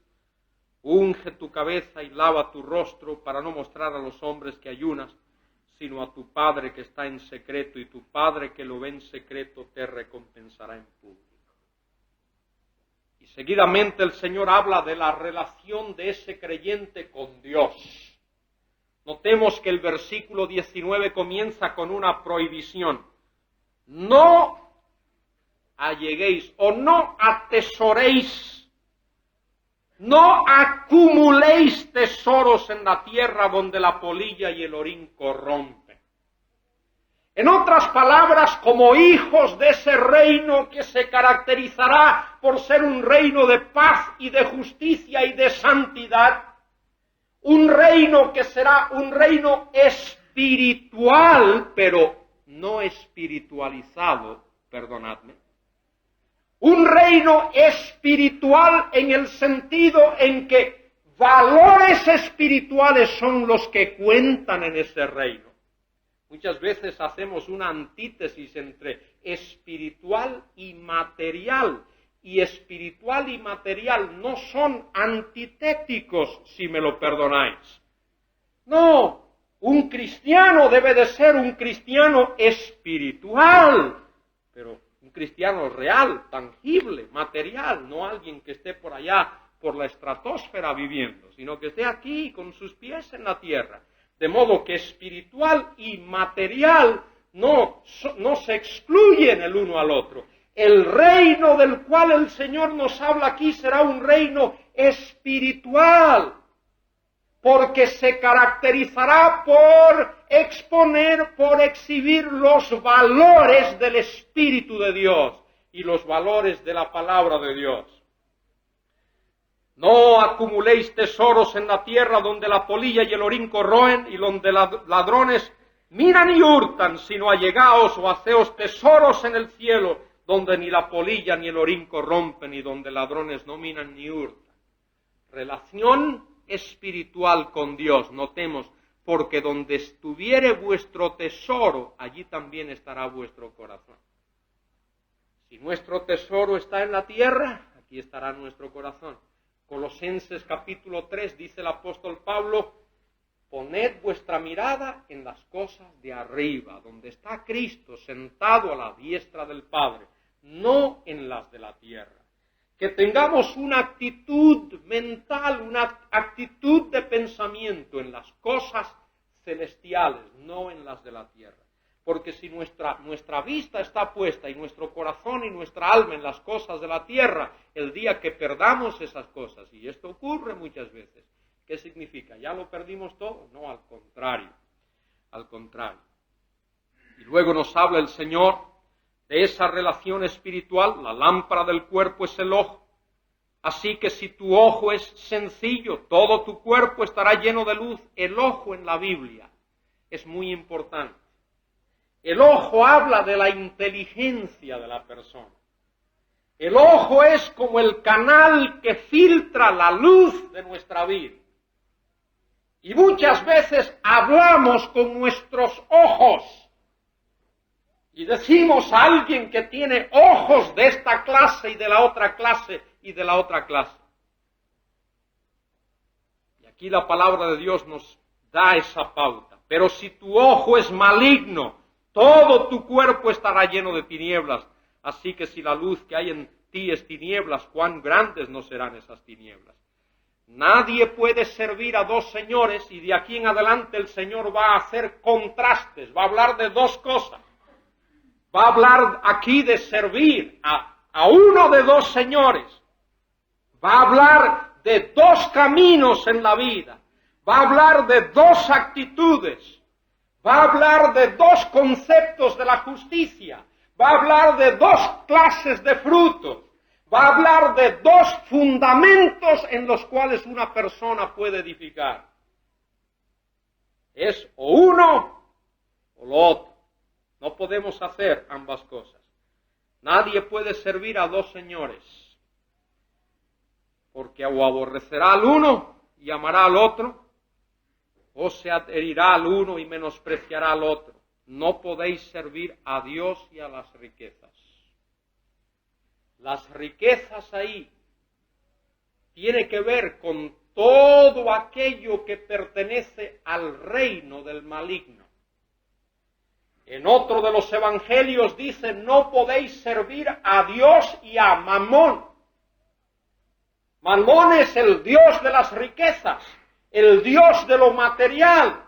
unge tu cabeza y lava tu rostro para no mostrar a los hombres que ayunas, sino a tu Padre que está en secreto, y tu Padre que lo ve en secreto te recompensará en público. Y seguidamente el Señor habla de la relación de ese creyente con Dios. Notemos que el versículo 19 comienza con una prohibición. No alleguéis o no atesoréis, no acumuléis tesoros en la tierra donde la polilla y el orín corrompen. En otras palabras, como hijos de ese reino que se caracterizará por ser un reino de paz y de justicia y de santidad, un reino que será un reino espiritual, pero no espiritualizado, perdonadme. Un reino espiritual en el sentido en que valores espirituales son los que cuentan en ese reino. Muchas veces hacemos una antítesis entre espiritual y material. Y espiritual y material no son antitéticos, si me lo perdonáis. No, un cristiano debe de ser un cristiano espiritual, pero un cristiano real, tangible, material, no alguien que esté por allá, por la estratosfera viviendo, sino que esté aquí con sus pies en la tierra. De modo que espiritual y material no se excluyen el uno al otro. El reino del cual el Señor nos habla aquí será un reino espiritual, porque se caracterizará por exponer, por exhibir los valores del Espíritu de Dios y los valores de la palabra de Dios. No acumuléis tesoros en la tierra donde la polilla y el orín corroen y donde ladrones miran y hurtan, sino allegaos o haceos tesoros en el cielo, donde ni la polilla ni el orín corrompen y donde ladrones no minan ni hurtan. Relación espiritual con Dios, notemos, porque donde estuviere vuestro tesoro, allí también estará vuestro corazón. Si nuestro tesoro está en la tierra, aquí estará nuestro corazón. Colosenses capítulo 3 dice el apóstol Pablo, poned vuestra mirada en las cosas de arriba, donde está Cristo sentado a la diestra del Padre, no en las de la tierra. Que tengamos una actitud mental, una actitud de pensamiento en las cosas celestiales, no en las de la tierra. Porque si nuestra vista está puesta y nuestro corazón y nuestra alma en las cosas de la tierra, el día que perdamos esas cosas, y esto ocurre muchas veces, ¿qué significa? ¿Ya lo perdimos todo? No, al contrario. Al contrario. Y luego nos habla el Señor de esa relación espiritual. La lámpara del cuerpo es el ojo. Así que si tu ojo es sencillo, todo tu cuerpo estará lleno de luz. El ojo en la Biblia es muy importante. El ojo habla de la inteligencia de la persona. El ojo es como el canal que filtra la luz de nuestra vida. Y muchas veces hablamos con nuestros ojos y decimos a alguien que tiene ojos de esta clase y de la otra clase y de la otra clase. Y aquí la palabra de Dios nos da esa pauta. Pero si tu ojo es maligno, todo tu cuerpo estará lleno de tinieblas. Así que si la luz que hay en ti es tinieblas, cuán grandes no serán esas tinieblas. Nadie puede servir a dos señores, y de aquí en adelante el Señor va a hacer contrastes, va a hablar de dos cosas. Va a hablar aquí de servir a uno de dos señores. Va a hablar de dos caminos en la vida. Va a hablar de dos actitudes. Va a hablar de dos conceptos de la justicia. Va a hablar de dos clases de frutos. Va a hablar de dos fundamentos en los cuales una persona puede edificar. Es o uno o lo otro. No podemos hacer ambas cosas. Nadie puede servir a dos señores, porque o aborrecerá al uno y amará al otro, o se adherirá al uno y menospreciará al otro. No podéis servir a Dios y a las riquezas. Las riquezas ahí tiene que ver con todo aquello que pertenece al reino del maligno. En otro de los evangelios dice, no podéis servir a Dios y a Mamón. Mamón es el Dios de las riquezas, el Dios de lo material,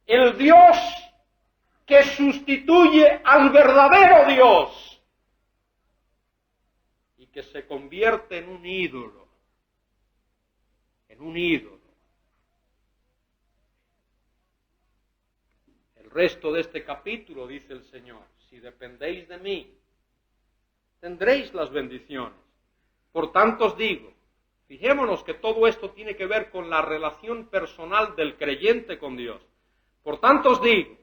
el Dios que sustituye al verdadero Dios y que se convierte en un ídolo, El resto de este capítulo dice el Señor, si dependéis de mí, tendréis las bendiciones. Por tanto os digo, fijémonos que todo esto tiene que ver con la relación personal del creyente con Dios. Por tanto os digo,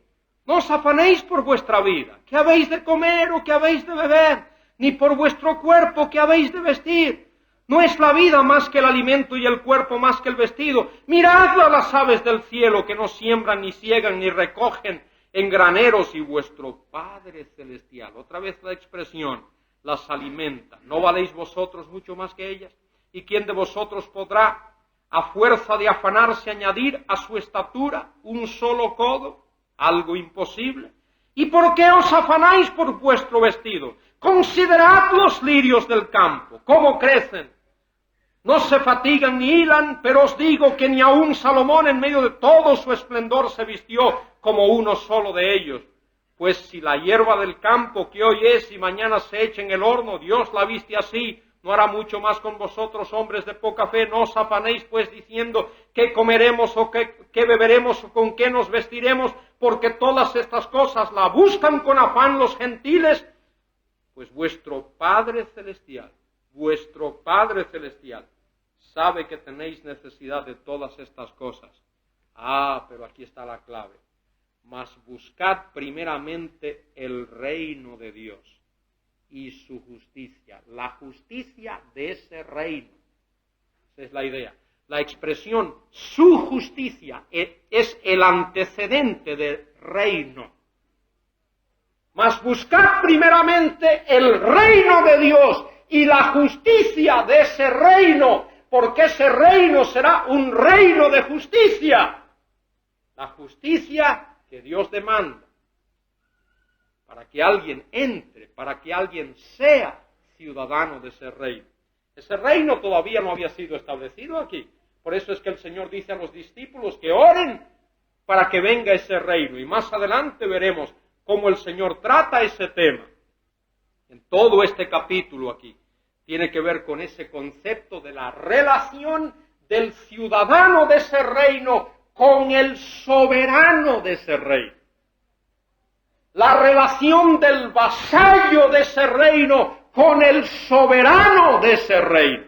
no os afanéis por vuestra vida, qué habéis de comer o qué habéis de beber, ni por vuestro cuerpo, qué habéis de vestir. ¿No es la vida más que el alimento y el cuerpo más que el vestido? Mirad a las aves del cielo que no siembran, ni siegan, ni recogen en graneros, y vuestro Padre Celestial, otra vez la expresión, las alimenta. ¿No valéis vosotros mucho más que ellas? ¿Y quién de vosotros podrá, a fuerza de afanarse, añadir a su estatura un solo codo? Algo imposible. ¿Y por qué os afanáis por vuestro vestido? Considerad los lirios del campo, cómo crecen. No se fatigan ni hilan, pero os digo que ni aun Salomón en medio de todo su esplendor se vistió como uno solo de ellos. Pues si la hierba del campo que hoy es y mañana se echa en el horno, Dios la viste así, ¿no hará mucho más con vosotros, hombres de poca fe? No os afanéis pues diciendo qué comeremos o qué beberemos o con qué nos vestiremos, porque todas estas cosas la buscan con afán los gentiles, pues vuestro Padre Celestial sabe que tenéis necesidad de todas estas cosas. Pero aquí está la clave. Mas buscad primeramente el reino de Dios y su justicia, la justicia de ese reino. Esa es la idea. La expresión su justicia es el antecedente del reino. Mas buscad primeramente el reino de Dios y la justicia de ese reino, porque ese reino será un reino de justicia. La justicia que Dios demanda para que alguien entre, para que alguien sea ciudadano de ese reino. Ese reino todavía no había sido establecido aquí. Por eso es que el Señor dice a los discípulos que oren para que venga ese reino. Y más adelante veremos cómo el Señor trata ese tema. En todo este capítulo aquí tiene que ver con ese concepto de la relación del ciudadano de ese reino con el soberano de ese reino. La relación del vasallo de ese reino con el soberano de ese reino.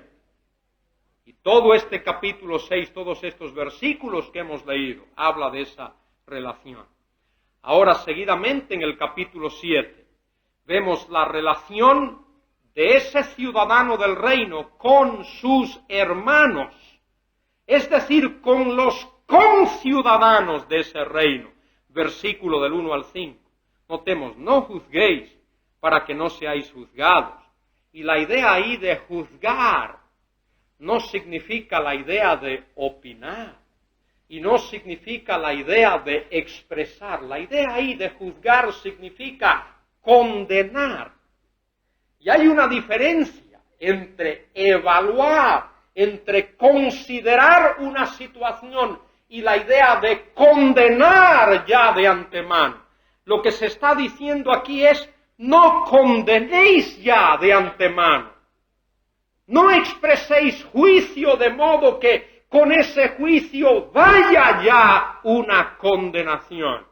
Y todo este capítulo 6, todos estos versículos que hemos leído, habla de esa relación. Ahora, seguidamente, en el capítulo 7, vemos la relación de ese ciudadano del reino con sus hermanos, es decir, con los conciudadanos de ese reino. Versículo del 1 al 5. Notemos, no juzguéis para que no seáis juzgados. Y la idea ahí de juzgar no significa la idea de opinar, y no significa la idea de expresar. La idea ahí de juzgar significa condenar. Y hay una diferencia entre evaluar, entre considerar una situación y la idea de condenar ya de antemano. Lo que se está diciendo aquí es, no condenéis ya de antemano. No expreséis juicio de modo que con ese juicio vaya ya una condenación.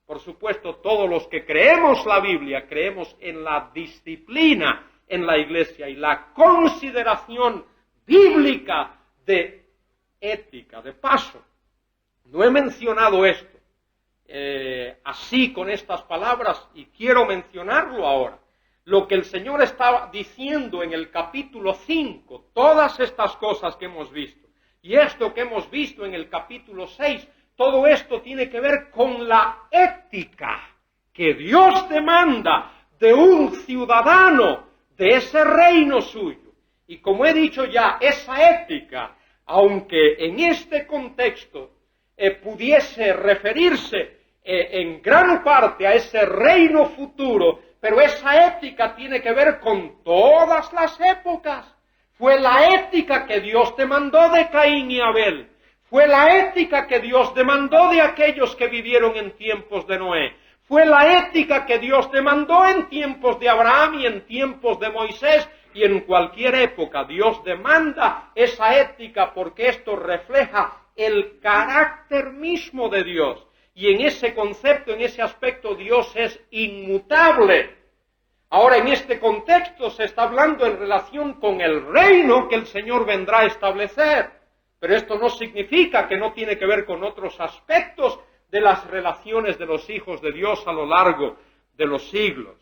Por supuesto, todos los que creemos la Biblia, creemos en la disciplina en la iglesia y la consideración bíblica de ética. De paso, no he mencionado esto así con estas palabras y quiero mencionarlo ahora. Lo que el Señor estaba diciendo en el capítulo 5, todas estas cosas que hemos visto, y esto que hemos visto en el capítulo 6, todo esto tiene que ver con la ética que Dios demanda de un ciudadano de ese reino suyo. Y como he dicho ya, esa ética, aunque en este contexto pudiese referirse en gran parte a ese reino futuro, pero esa ética tiene que ver con todas las épocas. Fue la ética que Dios demandó de Caín y Abel. Fue la ética que Dios demandó de aquellos que vivieron en tiempos de Noé. Fue la ética que Dios demandó en tiempos de Abraham y en tiempos de Moisés. Y en cualquier época Dios demanda esa ética porque esto refleja el carácter mismo de Dios. Y en ese concepto, en ese aspecto, Dios es inmutable. Ahora, en este contexto se está hablando en relación con el reino que el Señor vendrá a establecer. Pero esto no significa que no tiene que ver con otros aspectos de las relaciones de los hijos de Dios a lo largo de los siglos.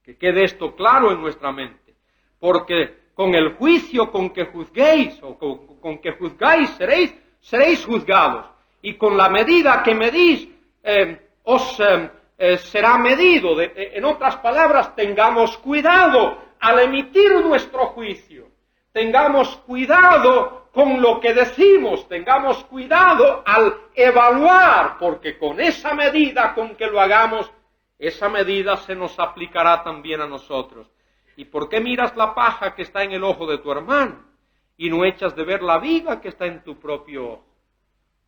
Que quede esto claro en nuestra mente. Porque con el juicio con que juzguéis, o con que juzgáis, seréis juzgados. Y con la medida que medís, será medido. En otras palabras, tengamos cuidado al emitir nuestro juicio. Tengamos cuidado con lo que decimos. Tengamos cuidado al evaluar, porque con esa medida con que lo hagamos, esa medida se nos aplicará también a nosotros. ¿Y por qué miras la paja que está en el ojo de tu hermano y no echas de ver la viga que está en tu propio ojo?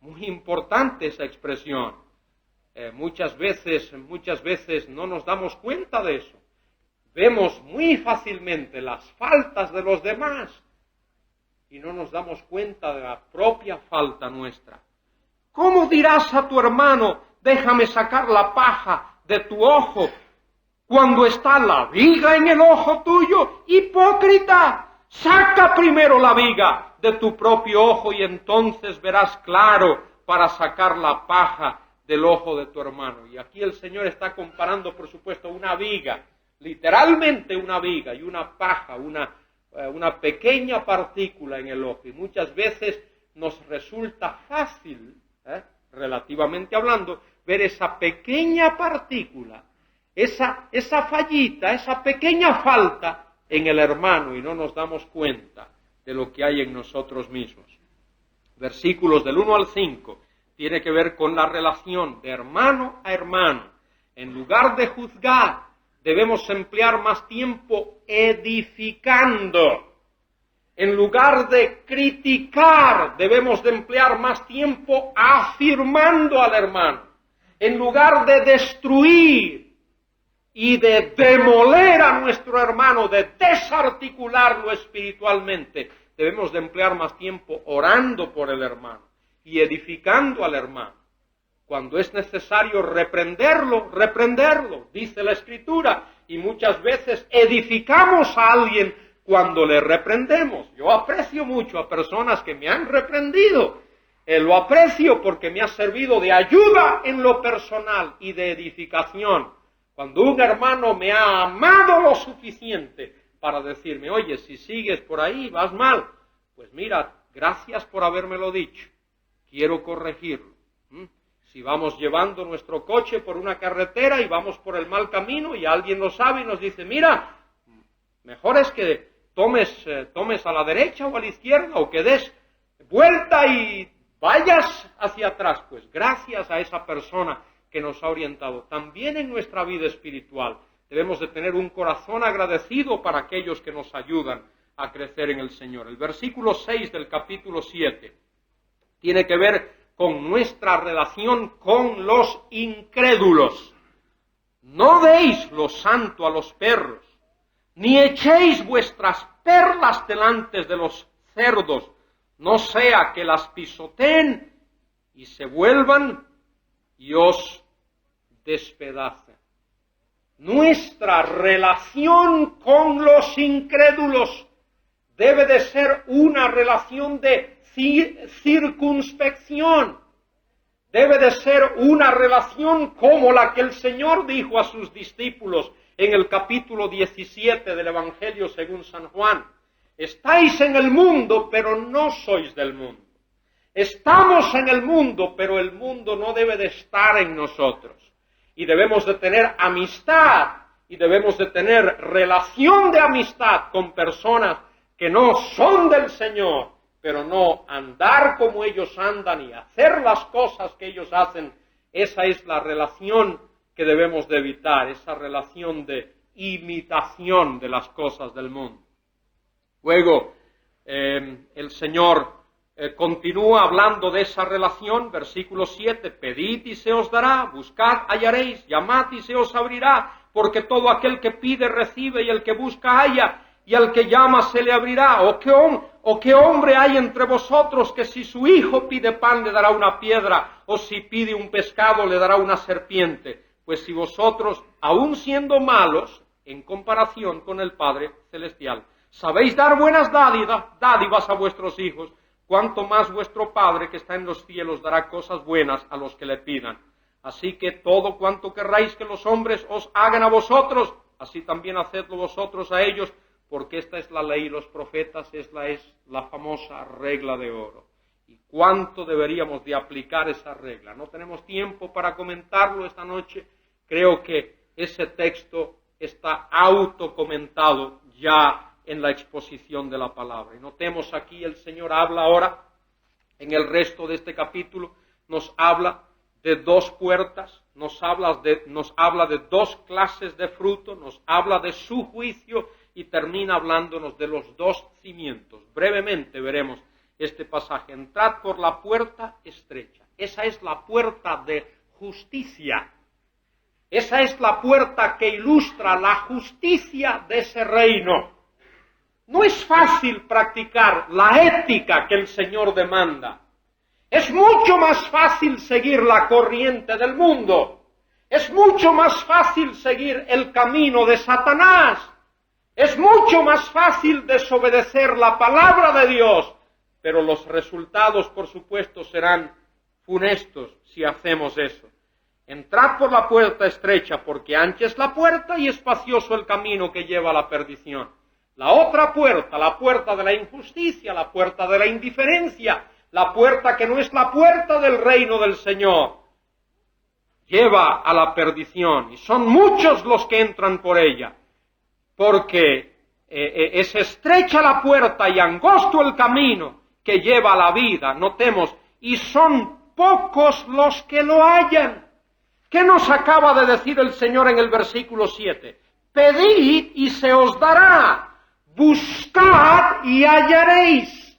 Muy importante esa expresión. Muchas veces no nos damos cuenta de eso. Vemos muy fácilmente las faltas de los demás y no nos damos cuenta de la propia falta nuestra. ¿Cómo dirás a tu hermano, déjame sacar la paja de tu ojo, cuando está la viga en el ojo tuyo? Hipócrita, saca primero la viga de tu propio ojo y entonces verás claro para sacar la paja del ojo de tu hermano. Y aquí el Señor está comparando, por supuesto, una viga, literalmente una viga y una paja, una pequeña partícula en el ojo. Y muchas veces nos resulta fácil, relativamente hablando, ver esa pequeña partícula, esa fallita, esa pequeña falta en el hermano y no nos damos cuenta de lo que hay en nosotros mismos. Versículos del 1 al 5 tiene que ver con la relación de hermano a hermano. En lugar de juzgar, debemos emplear más tiempo edificando. En lugar de criticar, debemos de emplear más tiempo afirmando al hermano. En lugar de destruir y de demoler a nuestro hermano, de desarticularlo espiritualmente, debemos de emplear más tiempo orando por el hermano y edificando al hermano. Cuando es necesario reprenderlo, dice la Escritura, y muchas veces edificamos a alguien cuando le reprendemos. Yo aprecio mucho a personas que me han reprendido. Lo aprecio porque me ha servido de ayuda en lo personal y de edificación. Cuando un hermano me ha amado lo suficiente para decirme, oye, si sigues por ahí, vas mal. Pues mira, gracias por habérmelo dicho. Quiero corregirlo. Si vamos llevando nuestro coche por una carretera y vamos por el mal camino y alguien lo sabe y nos dice, mira, mejor es que tomes a la derecha o a la izquierda o que des vuelta y vayas hacia atrás, pues gracias a esa persona que nos ha orientado. También en nuestra vida espiritual debemos de tener un corazón agradecido para aquellos que nos ayudan a crecer en el Señor. El versículo 6 del capítulo 7 tiene que ver con nuestra relación con los incrédulos. No deis lo santo a los perros, ni echéis vuestras perlas delante de los cerdos, no sea que las pisoteen y se vuelvan y os despedacen. Nuestra relación con los incrédulos debe de ser una relación de circunspección. Debe de ser una relación como la que el Señor dijo a sus discípulos en el capítulo 17 del Evangelio según San Juan. Estáis en el mundo, pero no sois del mundo. Estamos en el mundo, pero el mundo no debe de estar en nosotros. Y debemos de tener amistad, y debemos de tener relación de amistad con personas que no son del Señor, pero no andar como ellos andan y hacer las cosas que ellos hacen. Esa es la relación que debemos de evitar, esa relación de imitación de las cosas del mundo. Luego, el Señor continúa hablando de esa relación, versículo 7, pedid y se os dará, buscad, hallaréis, llamad y se os abrirá, porque todo aquel que pide recibe y el que busca halla, y al que llama se le abrirá. ¿O qué hombre hay entre vosotros que si su hijo pide pan le dará una piedra, o si pide un pescado le dará una serpiente? Pues si vosotros, aun siendo malos, en comparación con el Padre Celestial, sabéis dar buenas dádivas a vuestros hijos, cuanto más vuestro Padre que está en los cielos dará cosas buenas a los que le pidan. Así que todo cuanto querráis que los hombres os hagan a vosotros, así también hacedlo vosotros a ellos, porque esta es la ley y los profetas, es la famosa regla de oro. ¿Y cuánto deberíamos de aplicar esa regla? No tenemos tiempo para comentarlo esta noche. Creo que ese texto está autocomentado ya en la exposición de la palabra. Y notemos aquí, el Señor habla ahora, en el resto de este capítulo, nos habla de dos puertas, nos habla de dos clases de fruto, nos habla de su juicio y termina hablándonos de los dos cimientos. Brevemente veremos este pasaje. Entrad por la puerta estrecha. Esa es la puerta de justicia. Esa es la puerta que ilustra la justicia de ese reino. No es fácil practicar la ética que el Señor demanda. Es mucho más fácil seguir la corriente del mundo. Es mucho más fácil seguir el camino de Satanás. Es mucho más fácil desobedecer la palabra de Dios. Pero los resultados, por supuesto, serán funestos si hacemos eso. Entrad por la puerta estrecha, porque ancha es la puerta y espacioso el camino que lleva a la perdición. La otra puerta, la puerta de la injusticia, la puerta de la indiferencia, la puerta que no es la puerta del reino del Señor, lleva a la perdición. Y son muchos los que entran por ella, porque es estrecha la puerta y angosto el camino que lleva a la vida, notemos, y son pocos los que lo hallan. ¿Qué nos acaba de decir el Señor en el versículo 7? Pedid y se os dará. Buscad y hallaréis.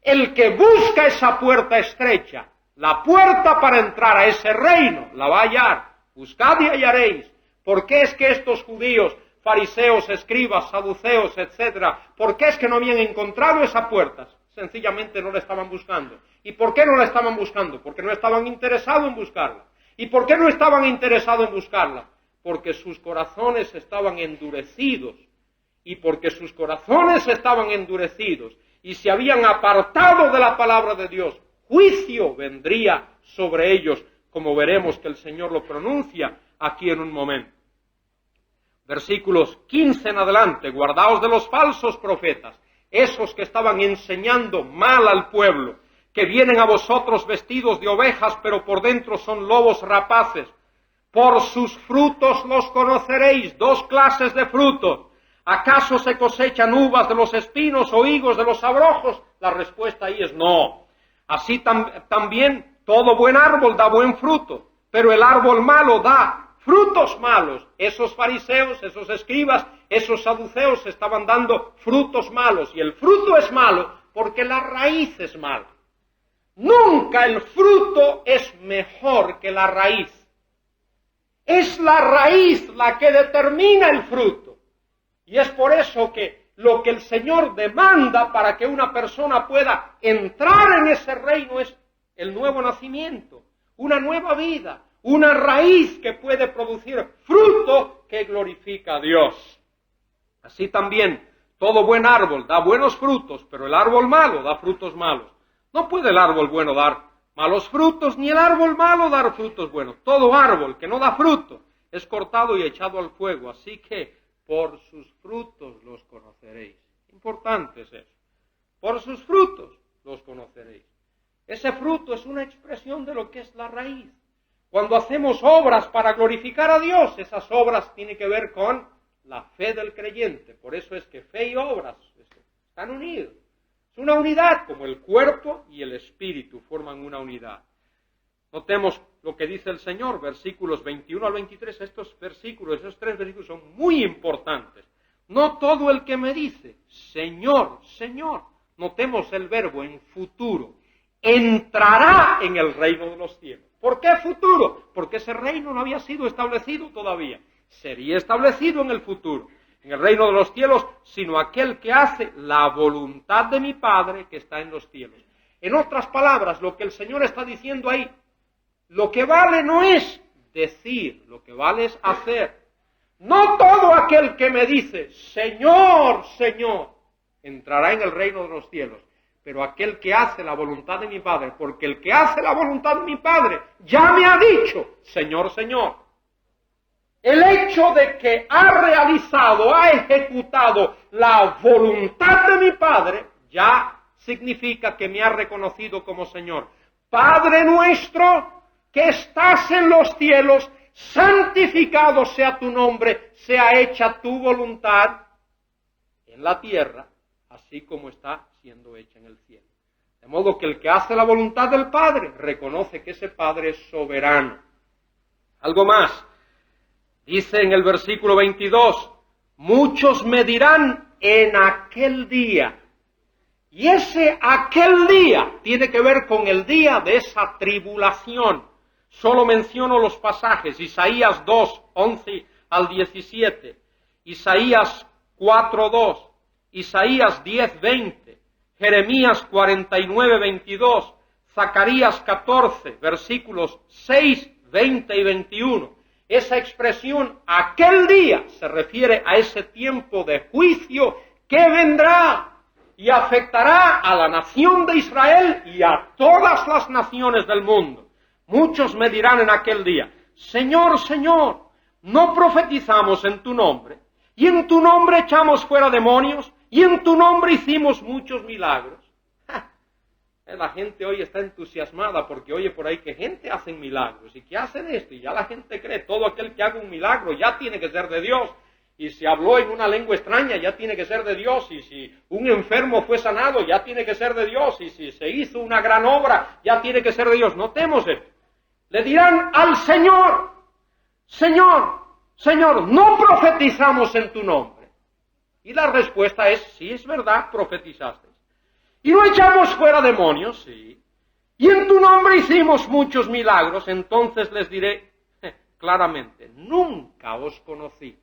El que busca esa puerta estrecha, la puerta para entrar a ese reino, la va a hallar. Buscad y hallaréis. ¿Por qué es que estos judíos, fariseos, escribas, saduceos, etcétera, por qué es que no habían encontrado esa puerta? Sencillamente no la estaban buscando. ¿Y por qué no la estaban buscando? Porque no estaban interesados en buscarla. ¿Y por qué no estaban interesados en buscarla? Porque sus corazones estaban endurecidos. Y porque sus corazones estaban endurecidos y se habían apartado de la palabra de Dios, juicio vendría sobre ellos, como veremos que el Señor lo pronuncia aquí en un momento. Versículos 15 en adelante, guardaos de los falsos profetas, esos que estaban enseñando mal al pueblo, que vienen a vosotros vestidos de ovejas, pero por dentro son lobos rapaces. Por sus frutos los conoceréis. Dos clases de frutos. ¿Acaso se cosechan uvas de los espinos o higos de los abrojos? La respuesta ahí es no. Así también todo buen árbol da buen fruto, pero el árbol malo da frutos malos. Esos fariseos, esos escribas, esos saduceos estaban dando frutos malos, y el fruto es malo porque la raíz es mala. Nunca el fruto es mejor que la raíz. Es la raíz la que determina el fruto. Y es por eso que lo que el Señor demanda para que una persona pueda entrar en ese reino es el nuevo nacimiento, una nueva vida, una raíz que puede producir fruto que glorifica a Dios. Así también, todo buen árbol da buenos frutos, pero el árbol malo da frutos malos. No puede el árbol bueno dar malos frutos, ni el árbol malo dar frutos buenos. Todo árbol que no da fruto es cortado y echado al fuego. Así que por sus frutos los conoceréis. Importante es eso. Por sus frutos los conoceréis. Ese fruto es una expresión de lo que es la raíz. Cuando hacemos obras para glorificar a Dios, esas obras tienen que ver con la fe del creyente. Por eso es que fe y obras están unidos. Es una unidad, como el cuerpo y el espíritu forman una unidad. Notemos lo que dice el Señor, versículos 21 al 23. Estos versículos, esos 3 versículos son muy importantes. No todo el que me dice, Señor, Señor, notemos el verbo en futuro, entrará en el reino de los cielos. ¿Por qué futuro? Porque ese reino no había sido establecido todavía. Sería establecido en el futuro, en el reino de los cielos, sino aquel que hace la voluntad de mi Padre que está en los cielos. En otras palabras, lo que el Señor está diciendo ahí, lo que vale no es decir, lo que vale es hacer. No todo aquel que me dice, Señor, Señor, entrará en el reino de los cielos, pero aquel que hace la voluntad de mi Padre, porque el que hace la voluntad de mi Padre ya me ha dicho, Señor, Señor. El hecho de que ha realizado, ha ejecutado la voluntad de mi Padre, ya significa que me ha reconocido como Señor. Padre nuestro, que estás en los cielos, santificado sea tu nombre, sea hecha tu voluntad en la tierra, así como está siendo hecha en el cielo. De modo que el que hace la voluntad del Padre, reconoce que ese Padre es soberano. Algo más. Dice en el versículo 22, muchos me dirán en aquel día. Y ese aquel día tiene que ver con el día de esa tribulación. Solo menciono los pasajes, Isaías 2, 11 al 17, Isaías 4, 2, Isaías 10, 20, Jeremías 49, 22, Zacarías 14, versículos 6, 20 y 21. Esa expresión, aquel día, se refiere a ese tiempo de juicio que vendrá y afectará a la nación de Israel y a todas las naciones del mundo. Muchos me dirán en aquel día, Señor, Señor, ¿no profetizamos en tu nombre? Y en tu nombre echamos fuera demonios, y en tu nombre hicimos muchos milagros. La gente hoy está entusiasmada porque oye por ahí que gente hace milagros y que hacen esto, y ya la gente cree, todo aquel que haga un milagro ya tiene que ser de Dios. Y si habló en una lengua extraña, ya tiene que ser de Dios. Y si un enfermo fue sanado, ya tiene que ser de Dios. Y si se hizo una gran obra, ya tiene que ser de Dios. Notemos esto. Le dirán al Señor, Señor, Señor, no profetizamos en tu nombre. Y la respuesta es, sí, es verdad, profetizaste. Y no echamos fuera demonios, sí. Y en tu nombre hicimos muchos milagros. Entonces les diré claramente, nunca os conocí.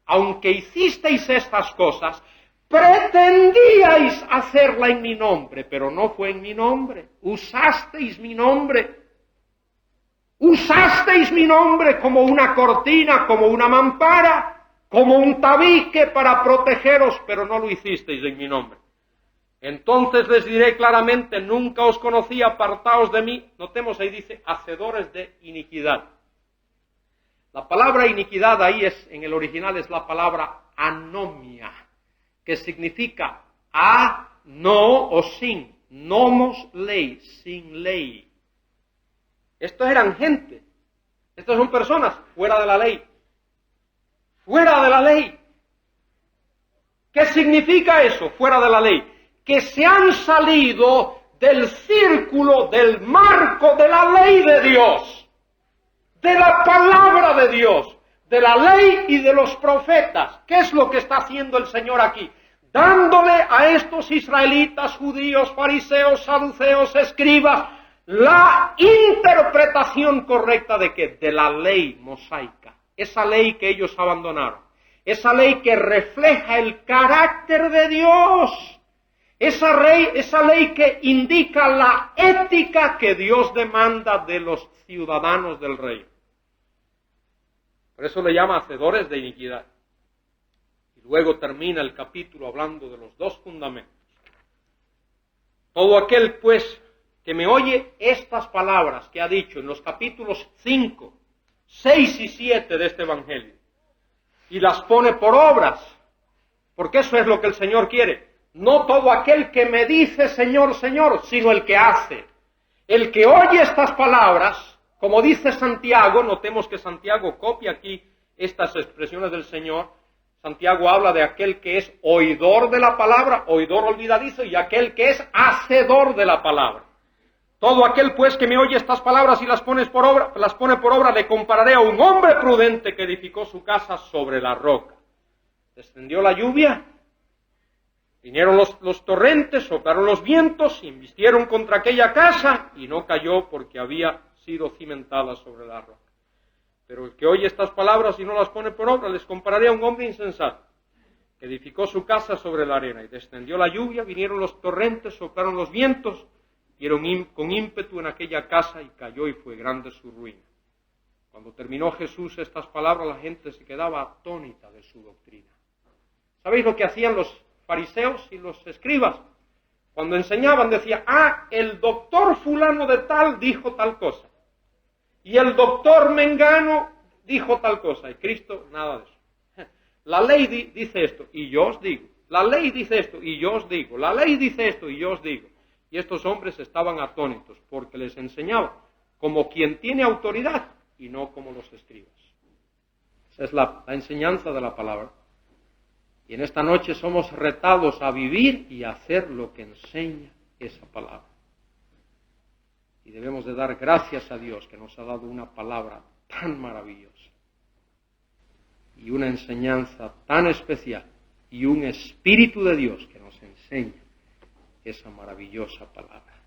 Aunque hicisteis estas cosas, pretendíais hacerla en mi nombre, pero no fue en mi nombre. Usasteis mi nombre. Usasteis mi nombre como una cortina, como una mampara, como un tabique para protegeros, pero no lo hicisteis en mi nombre. Entonces les diré claramente, nunca os conocí, apartaos de mí. Notemos ahí dice, hacedores de iniquidad. La palabra iniquidad ahí en el original es la palabra anomia, que significa no o sin, nomos ley, sin ley. Estos eran gente, estas son personas fuera de la ley. Fuera de la ley. ¿Qué significa eso, fuera de la ley? Que se han salido del círculo, del marco de la ley de Dios, de la palabra de Dios, de la ley y de los profetas. ¿Qué es lo que está haciendo el Señor aquí? Dándole a estos israelitas, judíos, fariseos, saduceos, escribas, la interpretación correcta de ¿qué? De la ley mosaica, esa ley que ellos abandonaron, esa ley que refleja el carácter de Dios, esa ley que indica la ética que Dios demanda de los ciudadanos del reino. Por eso le llama hacedores de iniquidad. Y luego termina el capítulo hablando de los dos fundamentos. Todo aquel, pues, que me oye estas palabras que ha dicho en los capítulos 5, 6 y 7 de este Evangelio, y las pone por obras, porque eso es lo que el Señor quiere. No todo aquel que me dice Señor, Señor, sino el que hace. El que oye estas palabras, como dice Santiago, notemos que Santiago copia aquí estas expresiones del Señor. Santiago habla de aquel que es oidor de la palabra, oidor olvidadizo, y aquel que es hacedor de la palabra. Todo aquel, pues, que me oye estas palabras y las pone por obra, le compararé a un hombre prudente que edificó su casa sobre la roca. Descendió la lluvia, vinieron los torrentes, soplaron los vientos, embistieron contra aquella casa y no cayó porque había sido cimentada sobre la roca. Pero el que oye estas palabras y no las pone por obra, les compararé a un hombre insensato que edificó su casa sobre la arena, y descendió la lluvia, vinieron los torrentes, soplaron los vientos, dieron con ímpetu en aquella casa y cayó, y fue grande su ruina. Cuando terminó Jesús estas palabras, la gente se quedaba atónita de su doctrina. ¿Sabéis lo que hacían los fariseos y los escribas? Cuando enseñaban decía, el doctor fulano de tal dijo tal cosa, y el doctor mengano dijo tal cosa, y Cristo nada de eso. La ley dice esto, y yo os digo. La ley dice esto, y yo os digo. La ley dice esto, y yo os digo. Y estos hombres estaban atónitos, porque les enseñaba como quien tiene autoridad, y no como los escribas. Esa es la enseñanza de la palabra. Y en esta noche somos retados a vivir y a hacer lo que enseña esa palabra. Y debemos de dar gracias a Dios que nos ha dado una palabra tan maravillosa y una enseñanza tan especial y un Espíritu de Dios que nos enseña esa maravillosa palabra.